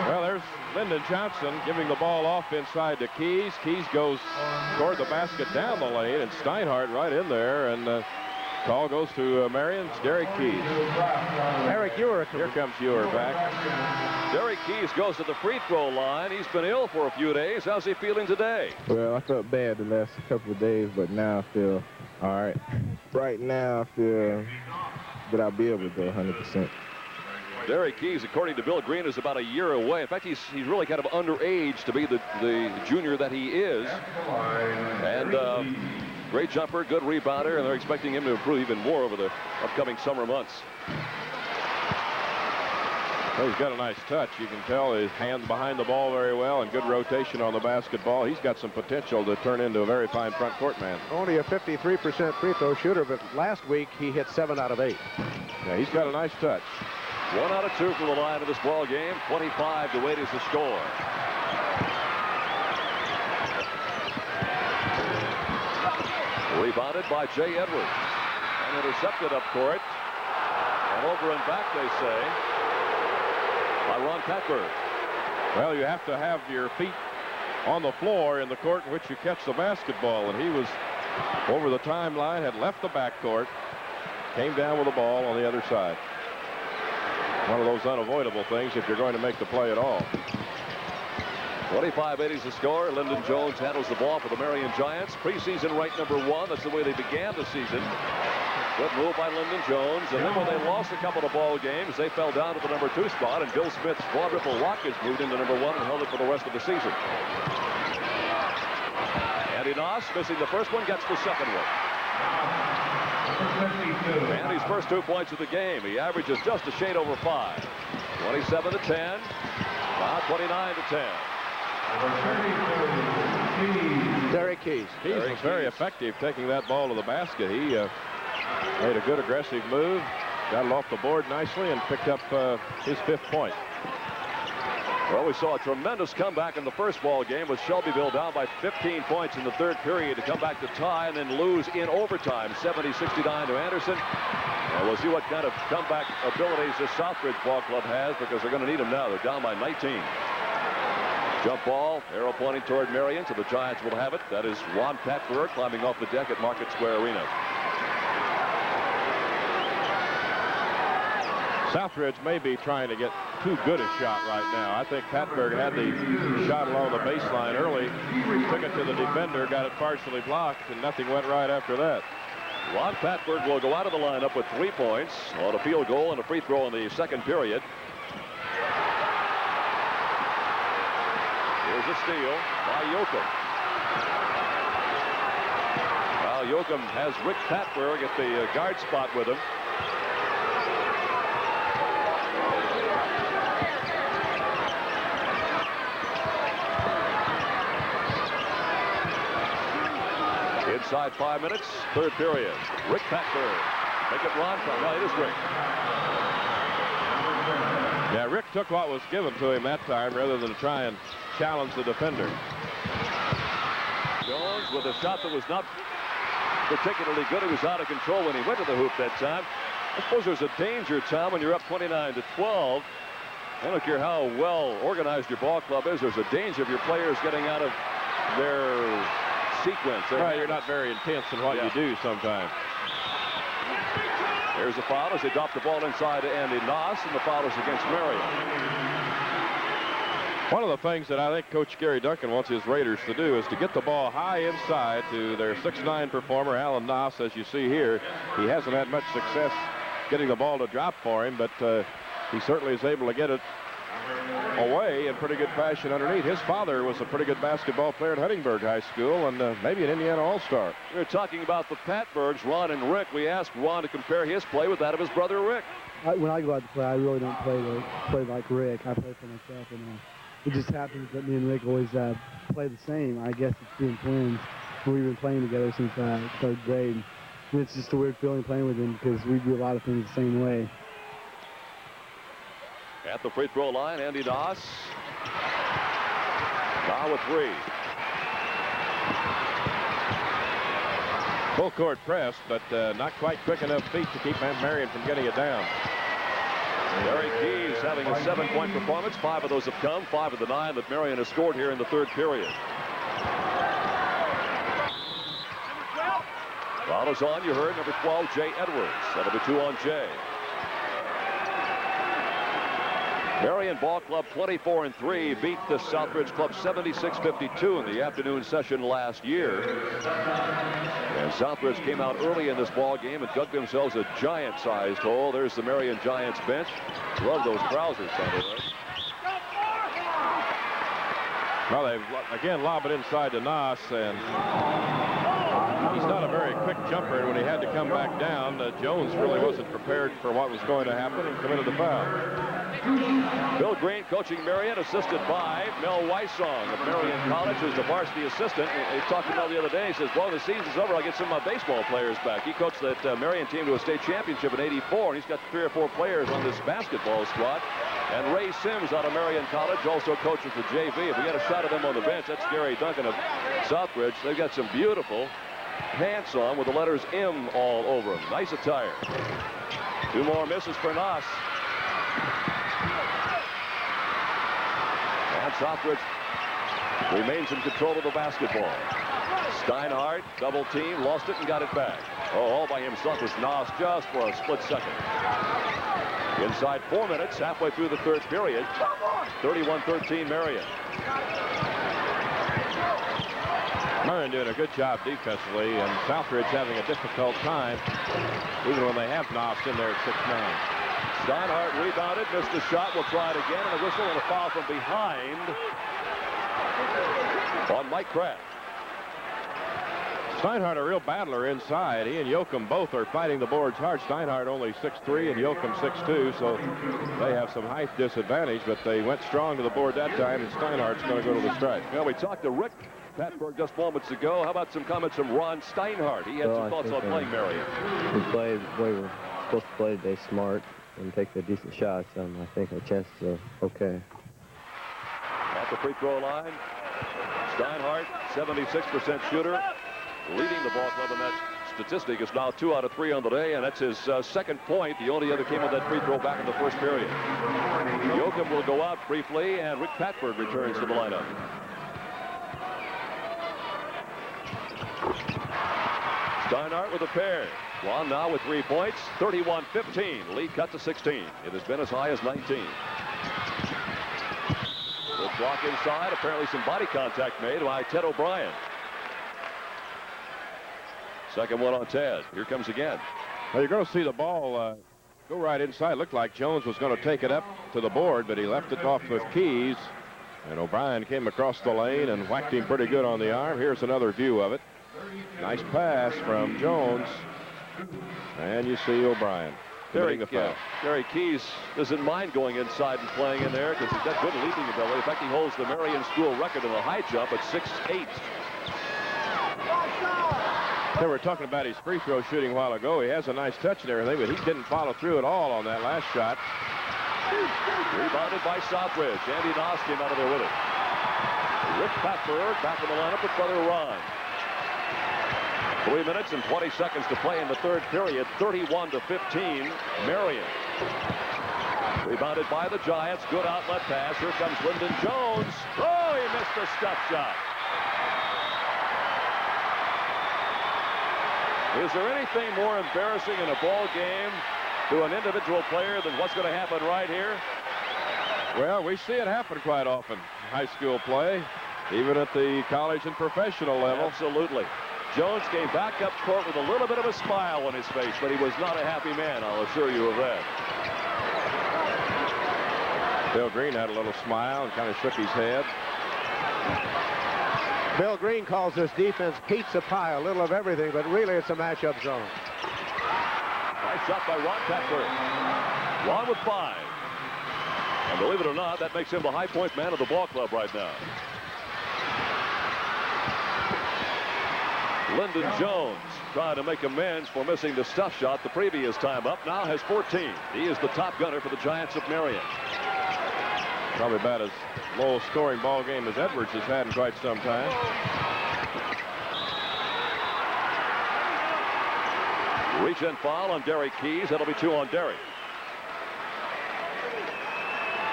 Well, there's Lyndon Johnson giving the ball off inside to Keys. Keys goes toward the basket down the lane, and Steinhardt right in there. And Call goes to Marion's Derek Keys. Eric Ewer. Here comes Ewer back. Derek Keys goes to the free throw line. He's been ill for a few days. How's he feeling today? Well, I felt bad the last couple of days, but now I feel all right. Right now, I feel that I'll be able to go 100%. Derek Keys, according to Bill Green, is about a year away. In fact, he's really kind of underage to be the junior that he is. And great jumper, good rebounder, and they're expecting him to improve even more over the upcoming summer months. Well, he's got a nice touch. You can tell his hands behind the ball very well and good rotation on the basketball. He's got some potential to turn into a very fine front court man. Only a 53% free throw shooter, but last week he hit 7 out of 8. Yeah, he's got a nice touch. 1 out of 2 from the line of this ball game. 25 to 8 is the score. Rebounded by Jay Edwards and intercepted up court. And over and back, they say, by Ron Patberg. Well, you have to have your feet on the floor in the court in which you catch the basketball, and he was over the timeline, had left the backcourt, came down with the ball on the other side. One of those unavoidable things if you're going to make the play at all. 25-8 is the score. Lyndon Jones handles the ball for the Marion Giants. Preseason ranked #1. That's the way they began the season. Good move by Lyndon Jones. And then when they lost a couple of ball games, they fell down to the #2 spot. And Bill Smith's quadruple Rockets moved into #1 and held it for the rest of the season. Andy Noss, missing the first one, gets the second one. And his first 2 points of the game. He averages just a shade over 5. 27 to 10. Now 29 to 10. Derek Keys. Keys was very effective taking that ball to the basket. He made a good aggressive move, got it off the board nicely, and picked up his 5th point. Well, we saw a tremendous comeback in the first ball game with Shelbyville down by 15 points in the 3rd period to come back to tie and then lose in overtime, 70-69 to Anderson. And we'll see what kind of comeback abilities this Southridge ball club has, because they're going to need them now. They're down by 19. Jump ball, arrow pointing toward Marion, so the Giants will have it. That is Ron Patberg climbing off the deck at Market Square Arena. Southridge may be trying to get too good a shot right now. I think Patberg had the shot along the baseline early, took it to the defender, got it partially blocked, and nothing went right after that. Ron Patberg will go out of the lineup with 3 points on a field goal and a free throw in the 2nd period. Here's a steal by Yoakum. Well, Yoakum has Rick Patberg at the guard spot with him. Inside 5 minutes, 3rd period. Rick Patberg. Make it Ron. No, it is Rick. Yeah, Rick took what was given to him that time rather than try and challenge the defender. Jones with a shot that was not particularly good. He was out of control when he went to the hoop that time. I suppose there's a danger, Tom, when you're up 29 to 12. I don't care how well organized your ball club is. There's a danger of your players getting out of their sequence. Right, you're not very intense in what you do sometimes. There's a foul as they drop the ball inside to Andy Noss, and the foul is against Marion. One of the things that I think Coach Gary Duncan wants his Raiders to do is to get the ball high inside to their 6'9" performer, Alan Noss, as you see here. He hasn't had much success getting the ball to drop for him, but he certainly is able to get it away in pretty good fashion underneath. His father was a pretty good basketball player at Huntingburg High School and maybe an Indiana All-Star. We were talking about the Patbergs, Ron and Rick. We asked Ron to compare his play with that of his brother Rick. When I go out to play, I really don't play like Rick. I play for myself, and it just happens that me and Rick always play the same. I guess it's being twins. We've been playing together since 3rd grade. And it's just a weird feeling playing with him because we do a lot of things the same way. At the free throw line, Andy Noss. Now with 3. Full court press, but not quite quick enough feet to keep Marion from getting it down. Derek Keys having a 7-point performance. 5 of those have come. 5 of the 9 that Marion has scored here in the 3rd period. Foul is on. You heard number 12, Jay Edwards. That'll be 2 on Jay. Marion Ball Club 24-3 beat the Southridge Club 76-52 in the afternoon session last year. And Southridge came out early in this ball game and dug themselves a giant-sized hole. There's the Marion Giants bench. Love those trousers, by the way. Well, they've again lobbed it inside to Noss, and he's not a very quick jumper, and when he had to come back down, Jones really wasn't prepared for what was going to happen and committed the foul. Bill Green coaching Marion, assisted by Mel Weissong of Marion College, who's the varsity assistant. He talked to Mel the other day. He says, well, the season's over. I'll get some of my baseball players back. He coached that Marion team to a state championship in '84, and he's got 3 or 4 players on this basketball squad. And Ray Sims out of Marion College also coaches the JV. If we get a shot of them on the bench, that's Gary Duncan of Southridge. They've got some beautiful pants on with the letters M all over them. Nice attire. 2 more misses for Noss. And Southridge remains in control of the basketball. Steinhardt, double team, lost it and got it back. Oh, all by himself was Noss just for a split second. Inside 4 minutes, halfway through the third period. 31-13 Marion. Marion doing a good job defensively, and Southridge having a difficult time, even when they have Noss in there at 6'9". Steinhardt rebounded, missed the shot. We'll try it again, and a whistle and a foul from behind on Mike Kraft. Steinhardt a real battler inside. He and Yoakum both are fighting the boards hard. Steinhardt only 6'3" and Yoakum 6'2", so they have some height disadvantage, but they went strong to the board that time, and Steinhardt's going to go to the stripe. Well, we talked to Rick Patberg just moments ago. How about some comments from Ron Steinhardt? He had some thoughts on playing Marion. We played the way we're supposed to play today, smart, and take the decent shots. I think our chances are okay. At the free throw line, Steinhardt, 76% shooter, leading the ball club in that statistic. Is now 2 out of 3 on the day, and that's his second point. The only other came on that free throw back in the first period. Yoakum will go out briefly, and Rick Patberg returns to the lineup. Steinhardt with a pair. Juan now with 3 points, 31-15. Lead cut to 16. It has been as high as 19. Good block inside. Apparently some body contact made by Ted O'Brien. Second one on Ted. Here comes again. Well, you're going to see the ball go right inside. Looked like Jones was going to take it up to the board, but he left it off with Keys. And O'Brien came across the lane and whacked him pretty good on the arm. Here's another view of it. Nice pass from Jones. And you see O'Brien committing the foul. Gary Keys doesn't mind going inside and playing in there because he's got good leaping ability. In fact, he holds the Marion school record in the high jump at 6'8". They were talking about his free throw shooting a while ago. He has a nice touch and everything, but he didn't follow through at all on that last shot. Rebounded by Southridge. Andy Noss came out of there with it. Rick Patberg back in the lineup with brother Ron. 3 minutes and 20 seconds to play in the third period. 31-15 Marion. Rebounded by the Giants. Good outlet pass. Here comes Lyndon Jones. Oh, he missed the step shot. Is there anything more embarrassing in a ball game to an individual player than what's going to happen right here? Well, we see it happen quite often. High school play, even at the college and professional level. Absolutely. Jones came back up court with a little bit of a smile on his face, but he was not a happy man, I'll assure you of that. Bill Green had a little smile and kind of shook his head. Bill Green calls this defense pizza pie, a little of everything, but really it's a matchup zone. Nice shot by Ron Patberg. Ron with 5. And believe it or not, that makes him the high point man of the ball club right now. Lyndon Jones trying to make amends for missing the stuff shot the previous time up. Now has 14. He is the top gunner for the Giants of Marion. Probably about as low scoring ball game as Edwards has had in quite some time. Reach and foul on Derek Keys. That'll be 2 on Derek.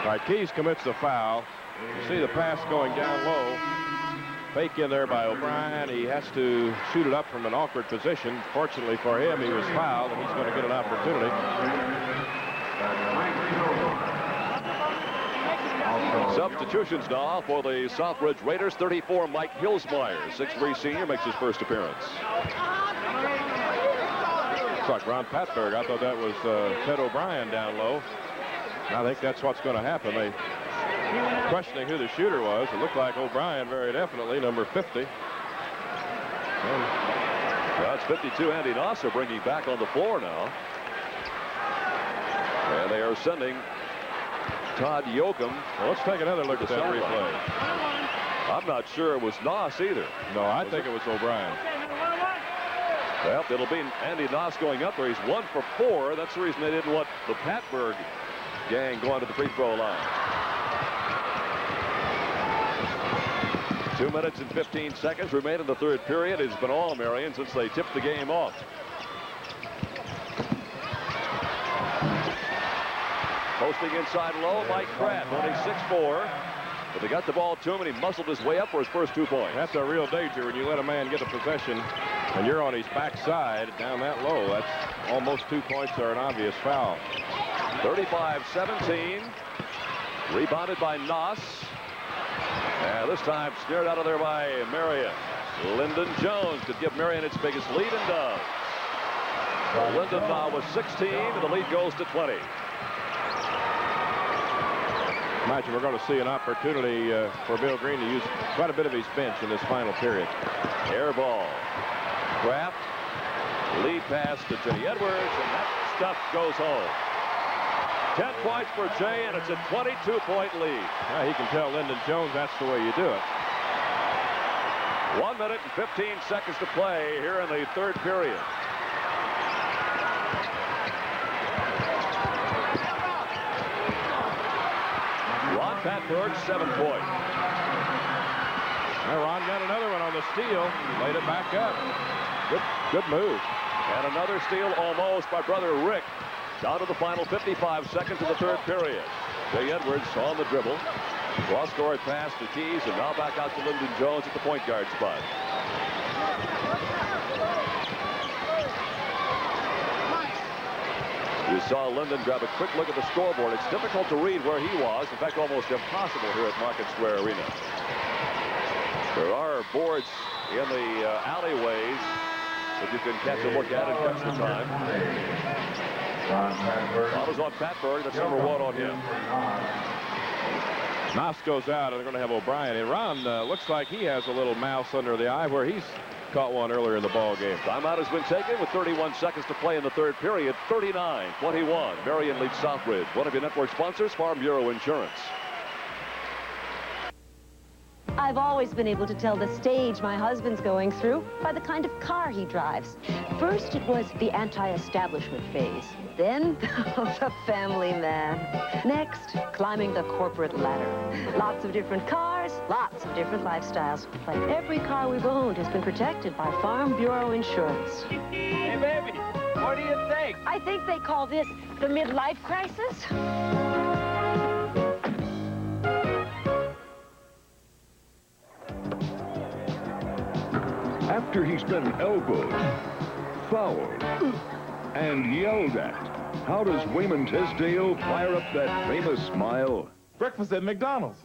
All right, Keys commits the foul. You see the pass going down low. Fake in there by O'Brien. He has to shoot it up from an awkward position. Fortunately for him, he was fouled, and he's going to get an opportunity. Substitutions now for the Southridge Raiders. 34, Mike Hillsmeyer, 6'3" senior, makes his first appearance. Looks like Ron Patberg. I thought that was Ted O'Brien down low. I think that's what's going to happen. They questioning who the shooter was. It looked like O'Brien very definitely, number 50. That's 52. Andy Nasser bringing back on the floor now. And they are sending Todd Yoakum. Well, let's take another look at that replay. I'm not sure it was Noss either. No, I think it was O'Brien. Well, it'll be Andy Noss going up there. He's 1 for 4. That's the reason they didn't want the Patberg gang going to the free throw line. 2 minutes and 15 seconds remain in the third period. It's been all Marion since they tipped the game off. Posting inside low, Mike Pratt, only 6'4". But they got the ball to him, and he muscled his way up for his first 2 points. That's a real danger when you let a man get a possession and you're on his backside down that low. That's almost 2 points are an obvious foul. 35-17. Rebounded by Noss. And this time snared out of there by Marion. Lyndon Jones could give Marion its biggest lead and does. Lyndon now with 16, and the lead goes to 20. Imagine we're going to see an opportunity for Bill Green to use quite a bit of his bench in this final period. Air ball. Kraft. Lead pass to Jay Edwards, and that stuff goes home. 10 points for Jay, and it's a 22-point lead. Yeah, he can tell Lyndon Jones that's the way you do it. 1 minute and 15 seconds to play here in the third period. Ron Patberg, 7 points. And Ron got another one on the steal. Laid it back up. Good move. And another steal almost by brother Rick. Down to the final 55 seconds of the third period. Jay Edwards on the dribble. Cross-court pass to Keys, and now back out to Lyndon Jones at the point guard spot. You saw Lyndon grab a quick look at the scoreboard. It's difficult to read where he was. In fact, almost impossible here at Market Square Arena. There are boards in the alleyways that you can catch a look at and catch the time. Ball is on Patberg. That's number 1 on him. Noss goes out, and they're going to have O'Brien. And Ron looks like he has a little mouse under the eye where he's caught one earlier in the ball game. Timeout has been taken with 31 seconds to play in the third period. 39-21. Marion leads Southridge. One of your network sponsors, Farm Bureau Insurance. I've always been able to tell the stage my husband's going through by the kind of car he drives. First, it was the anti-establishment phase. Then, the family man. Next, climbing the corporate ladder. Lots of different cars, lots of different lifestyles. But every car we've owned has been protected by Farm Bureau Insurance. Hey, baby, what do you think? I think they call this the midlife crisis. After he's been elbowed, fouled, and yelled at, how does Wayman Tisdale fire up that famous smile? Breakfast at McDonald's.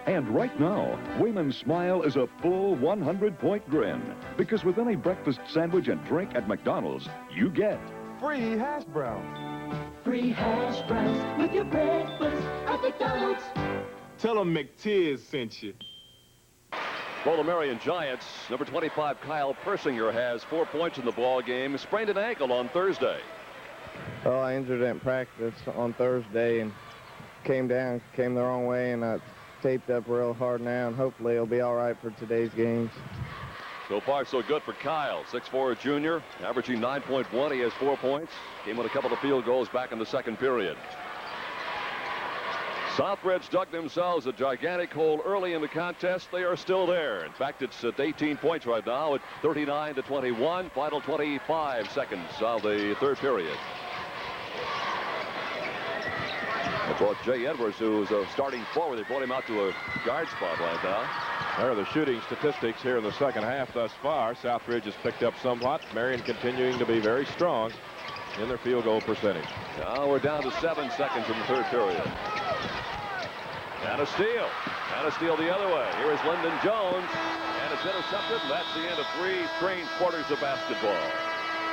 And right now, Wayman's smile is a full 100-point grin. Because with any breakfast sandwich and drink at McDonald's, you get free hash browns. Free hash browns with your breakfast at McDonald's. Tell them McTiz sent you. For the Marion Giants, number 25, Kyle Persinger, has 4 points in the ball game. Sprained an ankle on Thursday. Oh, I injured it in practice on Thursday and came the wrong way, and I taped up real hard now, and hopefully it'll be all right for today's games. So far, so good for Kyle. 6'4" junior, averaging 9.1. He has 4 points. Came with a couple of field goals back in the second period. Southridge dug themselves a gigantic hole early in the contest. They are still there. In fact, it's at 18 points right now at 39-21. Final 25 seconds of the third period. They brought Jay Edwards, who's starting forward. They brought him out to a guard spot right now. There are the shooting statistics here in the second half thus far. Southridge has picked up somewhat. Marion continuing to be very strong in their field goal percentage. Now we're down to 7 seconds in the third period. And a steal. And a steal the other way. Here is Lyndon Jones. And it's intercepted. And that's the end of 3 strange quarters of basketball.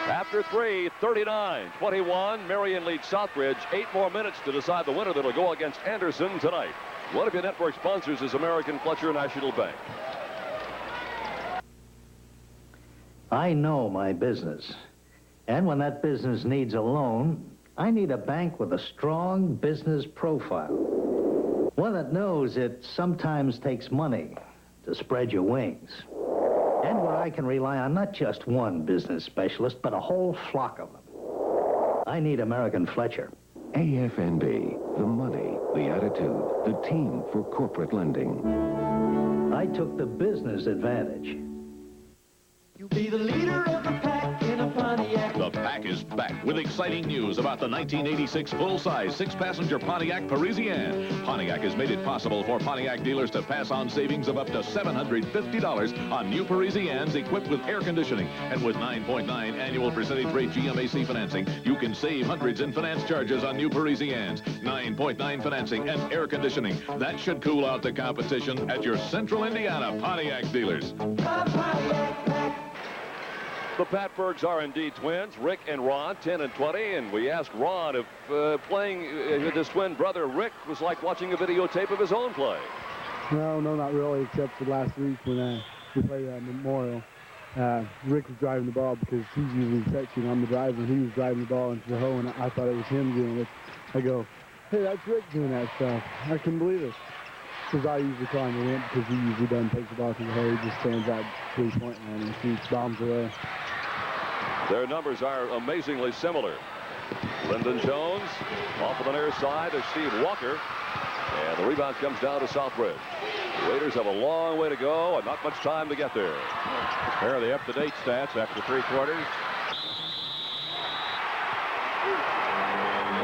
After 3, 39-21. Marion leads Southridge. 8 more minutes to decide the winner that'll go against Anderson tonight. One of your network sponsors is American Fletcher National Bank. I know my business. And when that business needs a loan, I need a bank with a strong business profile. One that knows it sometimes takes money to spread your wings. And where I can rely on not just one business specialist, but a whole flock of them. I need American Fletcher. AFNB, the money, the attitude, the team for corporate lending. I took the business advantage. You'll be the leader of the pack in a Pontiac. The Pack is back with exciting news about the 1986 full-size 6-passenger Pontiac Parisienne. Pontiac has made it possible for Pontiac dealers to pass on savings of up to $750 on new Parisiennes equipped with air conditioning. And with 9.9 annual percentage rate GMAC financing, you can save hundreds in finance charges on new Parisiennes. 9.9 financing and air conditioning. That should cool out the competition at your Central Indiana Pontiac dealers. The Patbergs are indeed twins, Rick and Ron, 10 and 20, and we asked Ron if playing with his twin brother Rick was like watching a videotape of his own play. No, not really, except for last week when we played at Memorial. Rick was driving the ball because he's usually section. I'm the driver, and he was driving the ball into the hole, and I thought it was him doing it. I go, hey, that's Rick doing that stuff. I couldn't believe it. Because I usually call him a wimp because he usually doesn't take the ball to the hole. He just stands out 3-point line and shoots bombs away. Their numbers are amazingly similar. Lyndon Jones off of the near side to Steve Walker. And the rebound comes down to Southridge. The Raiders have a long way to go and not much time to get there. There are the up-to-date stats after 3 quarters.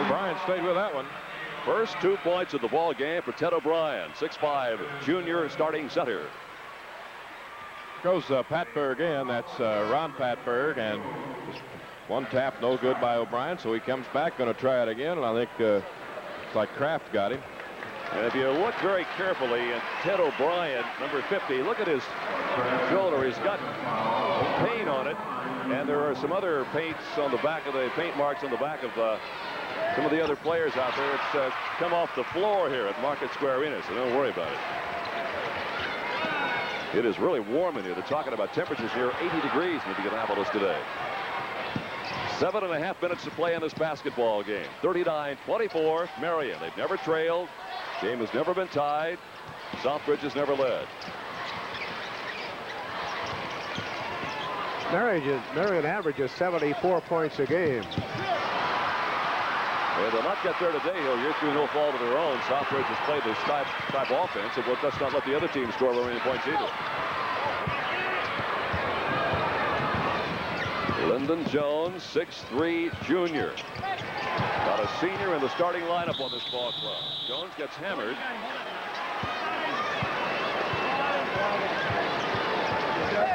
O'Brien stayed with that one. First 2 points of the ball game for Ted O'Brien, 6'5", junior starting center. Goes Patberg in. That's Ron Patberg, and one tap no good by O'Brien, so he comes back, going to try it again, and I think it's like Kraft got him. And if you look very carefully at Ted O'Brien, number 50, look at his shoulder. He's got paint on it, and there are some other paints on the back of the paint marks on the back of some of the other players out there. It's come off the floor here at Market Square Arena, so don't worry about it. It is really warm in here. They're talking about temperatures near 80 degrees in Indianapolis today. 7.5 minutes to play in this basketball game. 39-24, Marion. They've never trailed. Game has never been tied. Southridge has never led. Marion averages 74 points a game. Well, they'll not get there today, Hill. You're through no fault of their own. Southridge has played this type offense, and let's not let the other team score very many points either. Lyndon Jones, 6'3", junior. Got a senior in the starting lineup on this ball club. Jones gets hammered.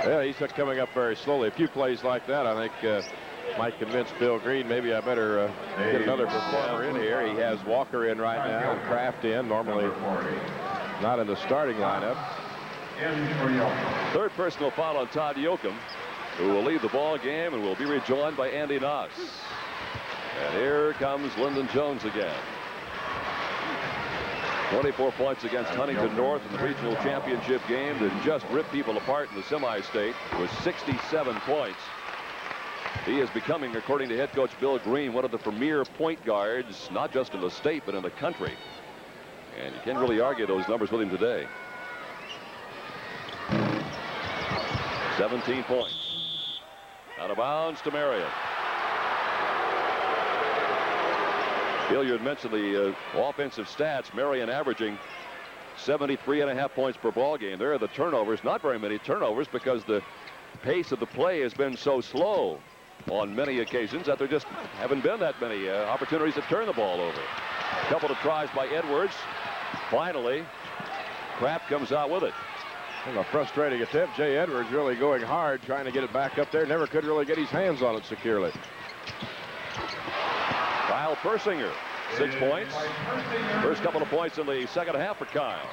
Yeah, he's coming up very slowly. A few plays like that, I think, might convince Bill Green maybe I better get another performer in here. He has Walker in right now and Kraft in, normally not in the starting lineup. Third personal foul on Todd Yoakum, who will lead the ball game and will be rejoined by Andy Noss. And here comes Lyndon Jones again. 24 points against Huntington North in the regional championship game that just ripped people apart in the semi-state with 67 points. He is becoming, according to head coach Bill Green, one of the premier point guards, not just in the state, but in the country. And you can't really argue those numbers with him today. 17 points. Out of bounds to Marion. Bill, you had mentioned the offensive stats. Marion averaging 73.5 points per ball game. There are the turnovers. Not very many turnovers because the pace of the play has been so slow on many occasions that there just haven't been that many opportunities to turn the ball over. A couple of tries by Edwards. Finally, Kraft comes out with it. Well, a frustrating attempt. Jay Edwards really going hard, trying to get it back up there. Never could really get his hands on it securely. Kyle Persinger, 6 points. First couple of points in the second half for Kyle.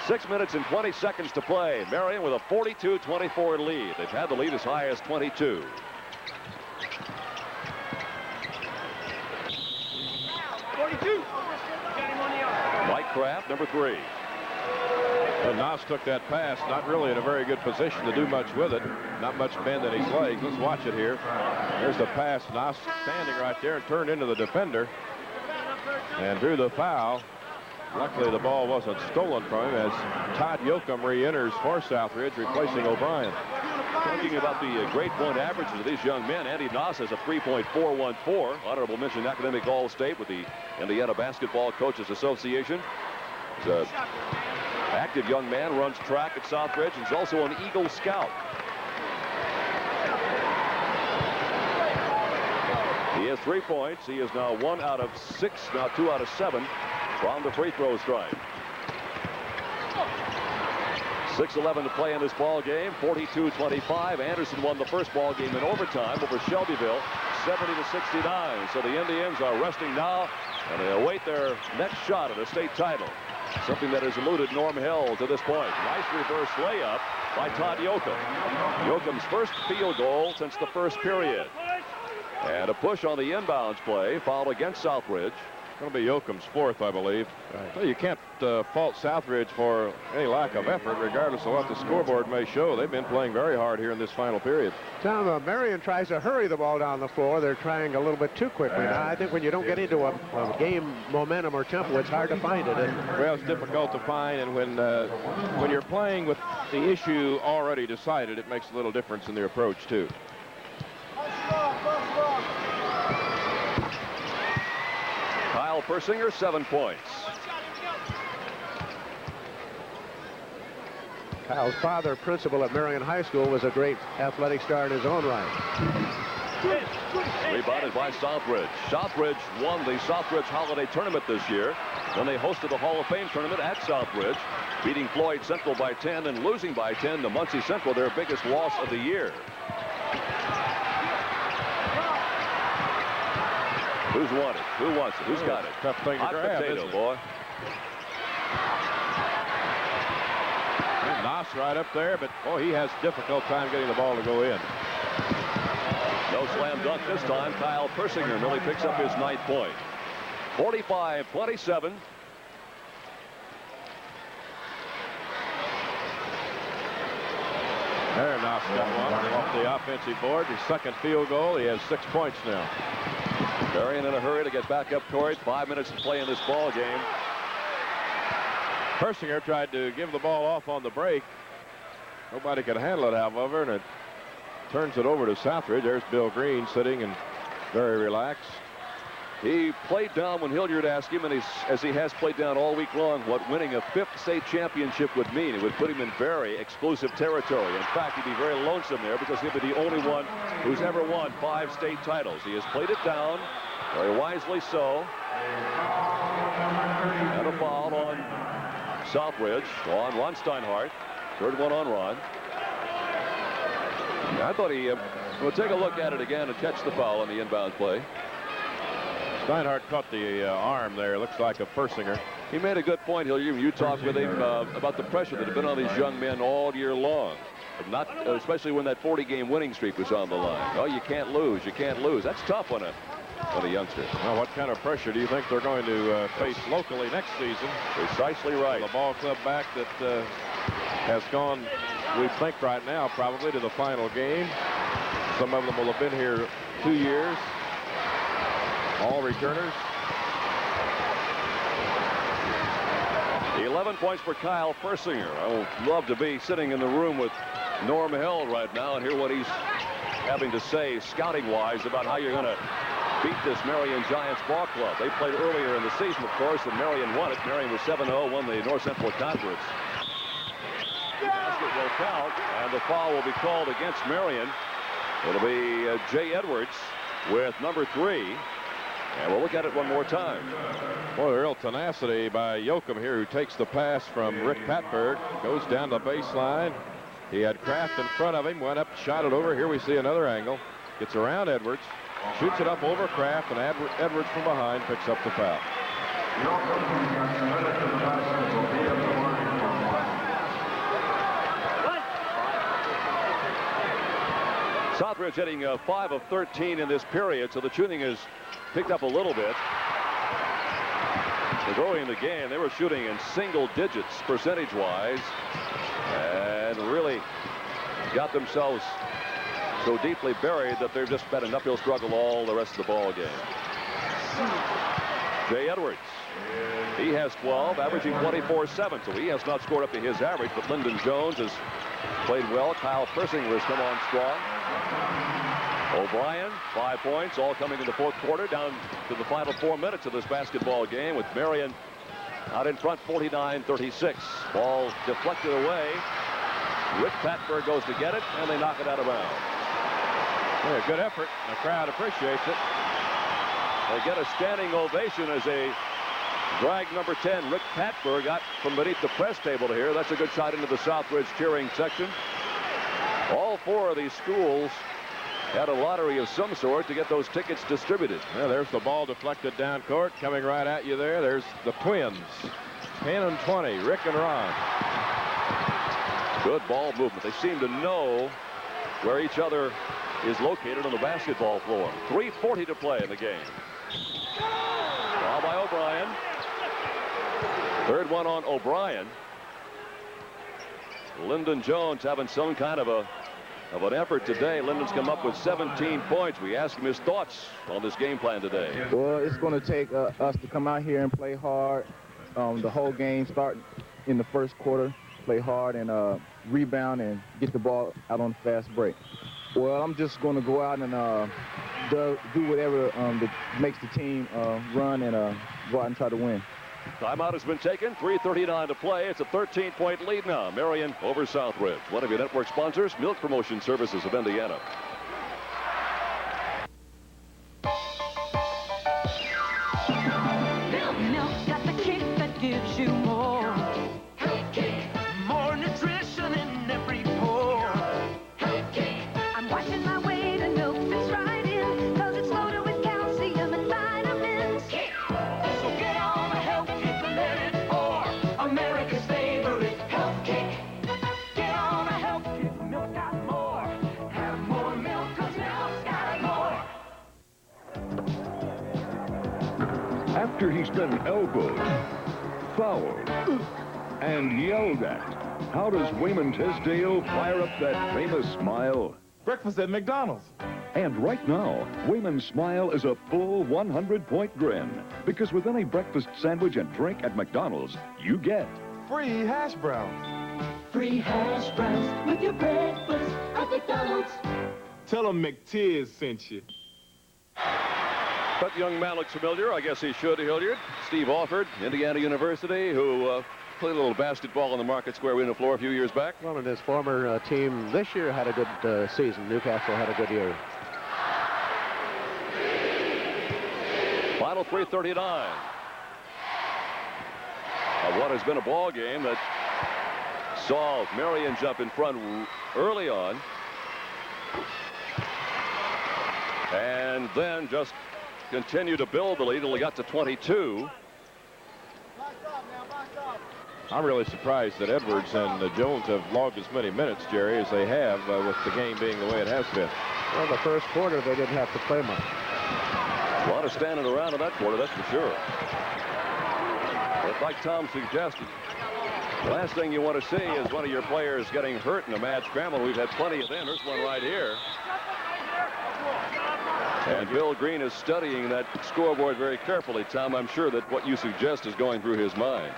6 minutes and 20 seconds to play. Marion with a 42-24 lead. They've had the lead as high as 22. Mike Kraft, number 3. And Noss took that pass, not really in a very good position to do much with it. Not much bend in his legs. Let's watch it here. There's the pass. Noss standing right there and turned into the defender and drew the foul. Luckily, the ball wasn't stolen from him as Todd Yoakum re-enters for Southridge, replacing O'Brien. Talking about the grade point averages of these young men, Andy Noss has a 3.414. Honorable mention academic All-State with the Indiana Basketball Coaches Association. He's an active young man, runs track at Southridge. He's also an Eagle Scout. He has 3 points. He is now 1 out of 6, now 2 out of 7 from the free throw stripe. 6:11 to play in this ball game. 42-25. Anderson won the first ball game in overtime over Shelbyville, 70-69. So the Indians are resting now, and they await their next shot at a state title. Something that has eluded Norm Hill to this point. Nice reverse layup by Todd Yoakum. Yoakum's first field goal since the first period. And a push on the inbounds play. Foul against Southridge. Going to be Yoakum's 4th, I believe. Right. Well, you can't fault Southridge for any lack of effort, regardless of what the scoreboard may show. They've been playing very hard here in this final period. Tom, Marion tries to hurry the ball down the floor. They're trying a little bit too quickly. Now, I think when you don't get into a game momentum or tempo, it's hard to find it. Well, it's difficult to find, and when you're playing with the issue already decided, it makes a little difference in the approach, too. Kyle Persinger, 7 points. Kyle's father, principal at Marion High School, was a great athletic star in his own right. Rebounded by Southridge. Southridge won the Southridge Holiday Tournament this year. Then they hosted the Hall of Fame Tournament at Southridge, beating Floyd Central by 10 and losing by 10 to Muncie Central, their biggest loss of the year. Who's won it? Who wants it? Who's got it? Tough thing to grab, potato, boy. And Noss right up there, but boy, he has difficult time getting the ball to go in. No slam dunk this time. Kyle Persinger really picks up his 9th point. 45-27. There, Noss got one off the offensive board. His 2nd field goal. He has 6 points now. Marion in a hurry to get back up court. 5 minutes to play in this ball game. Persinger tried to give the ball off on the break. Nobody could handle it, however, and it turns it over to Southridge. There's Bill Green sitting and very relaxed. He played down when Hilliard asked him, and as he has played down all week long, what winning a 5th state championship would mean. It would put him in very exclusive territory. In fact, he'd be very lonesome there because he'd be the only one who's ever won 5 state titles. He has played it down, very wisely so. And a foul on Southridge, on Ron Steinhardt. 3rd one on Ron. I thought he would take a look at it again and catch the foul on the inbound play. Steinhardt caught the arm there. Looks like a Persinger. He made a good point, Hilliard. You talked with him about the pressure that had been on these young men all year long. Not especially when that 40-game winning streak was on the line. Oh, you can't lose. You can't lose. That's tough on a youngster. Now, what kind of pressure do you think they're going to face locally next season? Precisely right. The ball club back that has gone, we think right now, probably to the final game. Some of them will have been here 2 years. All returners. 11 points for Kyle Persinger. I would love to be sitting in the room with Norm Hill right now and hear what he's having to say scouting-wise about how you're going to beat this Marion Giants ball club. They played earlier in the season, of course, and Marion won it. Marion was 7-0, won the North Central Conference. The basket will count, and the foul will be called against Marion. It'll be Jay Edwards with number 3. And we'll look at it one more time. Boy, the real tenacity by Yoakum here, who takes the pass from Rick Patberg, goes down the baseline. He had Kraft in front of him, went up, shot it over. Here we see another angle. Gets around Edwards, shoots it up over Kraft, and Edwards from behind picks up the foul. Southridge hitting 5 of 13 in this period, so the shooting has picked up a little bit. Early in the game, they were shooting in single digits percentage-wise, and really got themselves so deeply buried that they've just been an uphill struggle all the rest of the ball game. Jay Edwards, he has 12, averaging 24-7, so he has not scored up to his average, but Lyndon Jones has played well. Kyle Persinger has come on strong. O'Brien, 5 points, all coming in the fourth quarter, down to the final 4 minutes of this basketball game, with Marion out in front, 49-36. Ball deflected away. Rick Patberg goes to get it, and they knock it out of bounds. Yeah, good effort. The crowd appreciates it. They get a standing ovation as a drag number 10, Rick Patberg, got from beneath the press table to here. That's a good shot into the Southridge cheering section. All 4 of these schools had a lottery of some sort to get those tickets distributed. Yeah, there's the ball deflected down court, coming right at you there. There's the twins, 10 and 20, Rick and Ron. Good ball movement. They seem to know where each other is located on the basketball floor. 3:40 to play in the game. Ball by O'Brien. Third one on O'Brien. Lyndon Jones having some kind of an effort today. Lyndon's come up with 17 points. We asked him his thoughts on this game plan today. Well, it's going to take us to come out here and play hard. The whole game, start in the first quarter, play hard and rebound and get the ball out on a fast break. Well, I'm just going to go out and do whatever that makes the team run and go out and try to win. Timeout has been taken. 3:39 to play. It's a 13-point lead now. Marion over Southridge. One of your network sponsors, Milk Promotion Services of Indiana. Milk's got the kick that gives you more. Health kick. More nutrition in every pore. Health kick. I'm watching my weight and milk fits right in, 'cause it's loaded with calcium and vitamins. Kick. So get on a health kick and let it pour. America's favorite health kick. Get on a health kick. Milk got more. Have more milk, 'cause milk's got more. After he's been elbowed, fouled, and yelled at, how does Wayman Tisdale fire up that famous smile? Breakfast at McDonald's. And right now, Wayman's smile is a full 100-point grin. Because with any breakfast sandwich and drink at McDonald's, you get free hash browns. Free hash browns with your breakfast at McDonald's. Tell them McTiz sent you. But young man looks familiar. I guess he should, Hilliard. Steve Alford, Indiana University, who played a little basketball on the Market Square Arena floor a few years back. Well, and his former team this year had a good season. Newcastle had a good year. Final 3:39 of what has been a ball game that saw Marion jump in front early on, and then just continue to build the lead until he got to 22. I'm really surprised that Edwards and Jones have logged as many minutes, Jerry, as they have with the game being the way it has been. Well, the first quarter, they didn't have to play much. A lot of standing around in that quarter, that's for sure. But like Tom suggested, the last thing you want to see is one of your players getting hurt in a mad scramble. We've had plenty of them. There's one right here. And Bill Green is studying that scoreboard very carefully, Tom. I'm sure that what you suggest is going through his mind.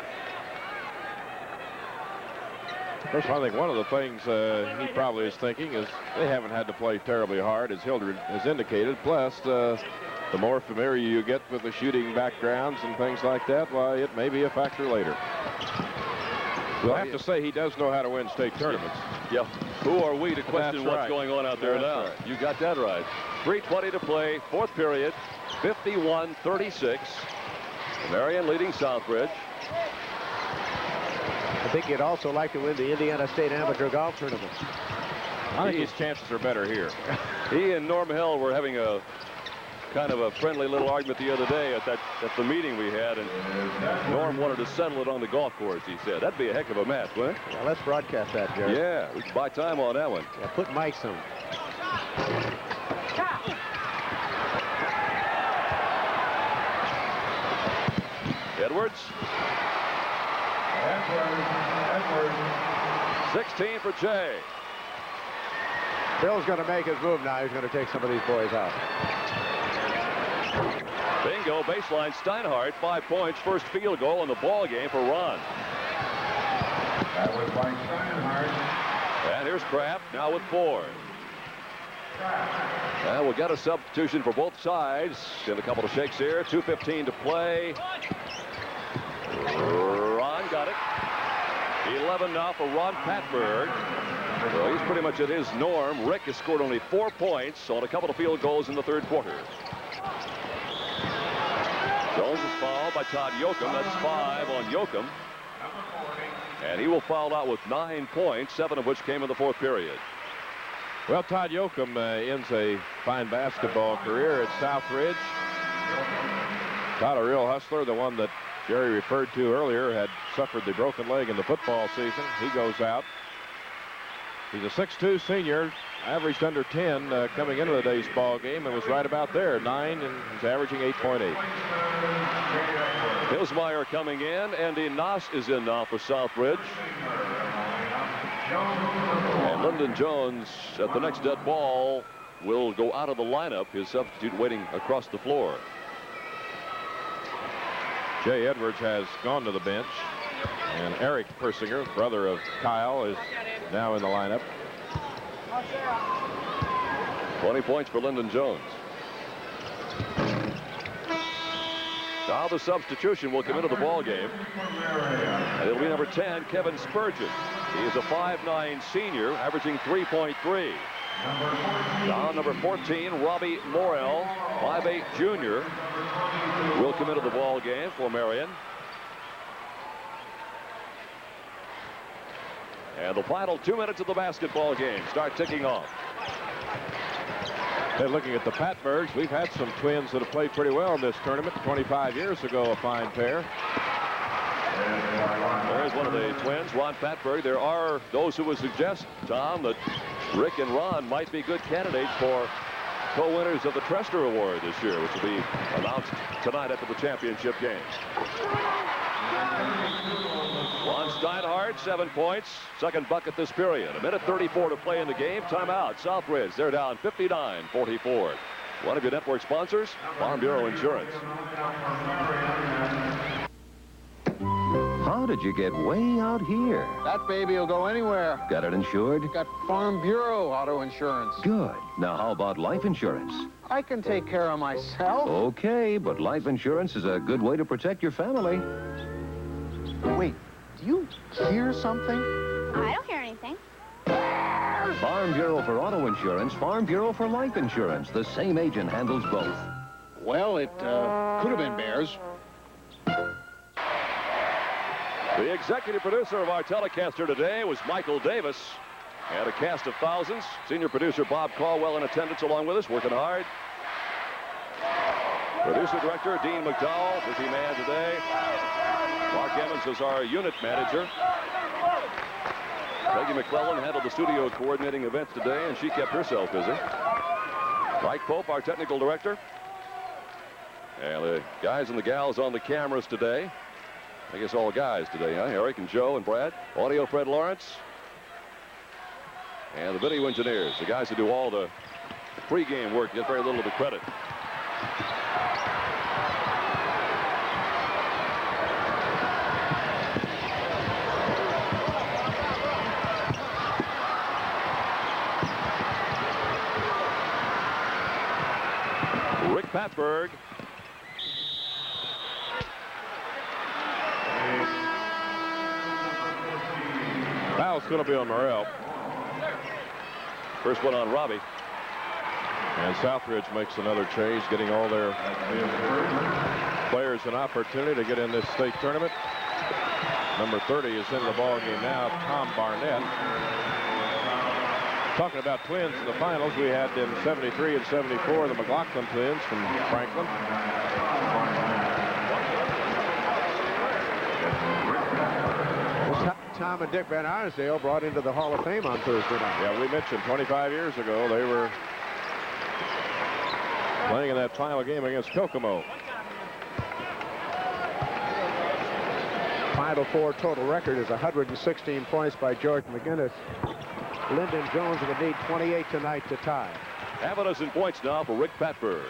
First, I think one of the things he probably is thinking is they haven't had to play terribly hard, as Hildred has indicated. Plus, the more familiar you get with the shooting backgrounds and things like that, why, it may be a factor later. We'll have to say he does know how to win state tournaments. Yeah. Who are we to question what's right. going on out there now? Right. You got that right. 3:20 to play, fourth period, 51-36. Marion leading Southridge. I think he'd also like to win the Indiana State Amateur Golf Tournament. I think his chances are better here. He and Norm Hill were having a kind of a friendly little argument the other day at the meeting we had, and Norm wanted to settle it on the golf course, he said. That'd be a heck of a match, wouldn't it? Well, let's broadcast that, Jerry. Yeah, we can buy time on that one. Yeah, put mics on. Edwards. 16 for Jay. Bill's going to make his move now. He's going to take some of these boys out. Bingo, baseline, Steinhardt, 5 points, first field goal in the ball game for Ron. That was by Steinhardt. And here's Kraft now with 4. And we'll get a substitution for both sides. Get a couple of shakes here. 2:15 to play. Ron got it. 11 now for Ron Patberg. So he's pretty much at his norm. Rick has scored only 4 points on a couple of field goals in the third quarter. Jones is fouled by Todd Yoakum. That's 5 on Yoakum. And he will foul out with 9 points, 7 of which came in the fourth period. Well, Todd Yoakum ends a fine basketball career at Southridge. Todd, a real hustler, the one that Jerry referred to earlier, had suffered the broken leg in the football season. He goes out. He's a 6'2 senior, averaged under 10 coming into the day's ball game, and was right about there, 9, and he's averaging 8.8. Hillsmeyer coming in. Andy Noss is in now for Southridge. And Lyndon Jones at the next dead ball will go out of the lineup. His substitute waiting across the floor. Jay Edwards has gone to the bench, and Eric Persinger, brother of Kyle, is now in the lineup. 20 points for Lyndon Jones. Now the substitution will come into the ball game. And it'll be number 10, Kevin Spurgeon. He is a 5'9 senior, averaging 3.3. Now number 14, Robbie Morrell, 5'8 junior, will come into the ball game for Marion. And the final 2 minutes of the basketball game start ticking off. Hey, looking at the Patbergs, we've had some twins that have played pretty well in this tournament. 25 years ago, a fine pair. There's one of the twins, Ron Patberg. There are those who would suggest, Tom, that Rick and Ron might be good candidates for co-winners of the Trester Award this year, which will be announced tonight after the championship game. Ron Steinhardt, 7 points, second bucket this period. 1:34 to play in the game. Timeout. Southridge, they're down 59-44. One of your network sponsors, Farm Bureau Insurance. How did you get way out here? That baby will go anywhere. Got it insured? Got Farm Bureau auto insurance. Good. Now how about life insurance? I can take care of myself. Okay, but life insurance is a good way to protect your family. Wait, do you hear something? I don't hear anything. Farm Bureau for auto insurance, Farm Bureau for life insurance. The same agent handles both. Well, it could have been bears. The executive producer of our telecaster today was Michael Davis. And a cast of thousands. Senior producer Bob Caldwell in attendance along with us, working hard. Producer director Dean McDowell, busy man today. Mark Emmons is our unit manager. Peggy McClellan handled the studio coordinating events today, and she kept herself busy. Mike Pope, our technical director. And the guys and the gals on the cameras today. I guess all guys today, huh? Eric and Joe and Brad. Audio, Fred Lawrence. And the video engineers, the guys who do all the pregame work, get very little of the credit. Rick Patberg. Foul's going to be on Morrell. First one on Robbie. And Southridge makes another change, getting all their players an opportunity to get in this state tournament. Number 30 is in the ball game now, Tom Barnett. Talking about twins in the finals, we had in 73 and 74 the McLaughlin twins from Franklin. Tom and Dick Van Arsdale brought into the Hall of Fame on Thursday night. Yeah, we mentioned 25 years ago they were playing in that final game against Kokomo. Final four total record is 116 points by George McGinnis. Lyndon Jones would need 28 tonight to tie. Half a dozen points now for Rick Patberg.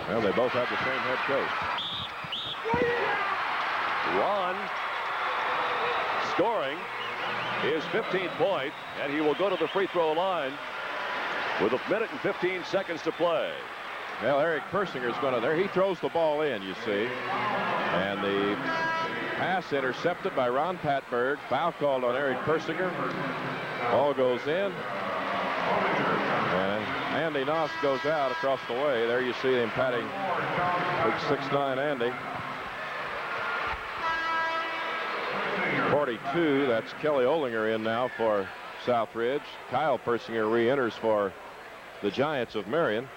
Well, they both have the same head coach. Ron scoring his 15th point, and he will go to the free throw line with 1 minute and 15 seconds to play. Well, Eric Persinger is going to there. He throws the ball in, you see. And the pass intercepted by Ron Patberg. Foul called on Eric Persinger. Ball goes in. And Andy Noss goes out across the way. There you see him patting big 6'9" Andy. 42, that's Kelly Olinger in now for Southridge. Kyle Persinger re-enters for the Giants of Marion.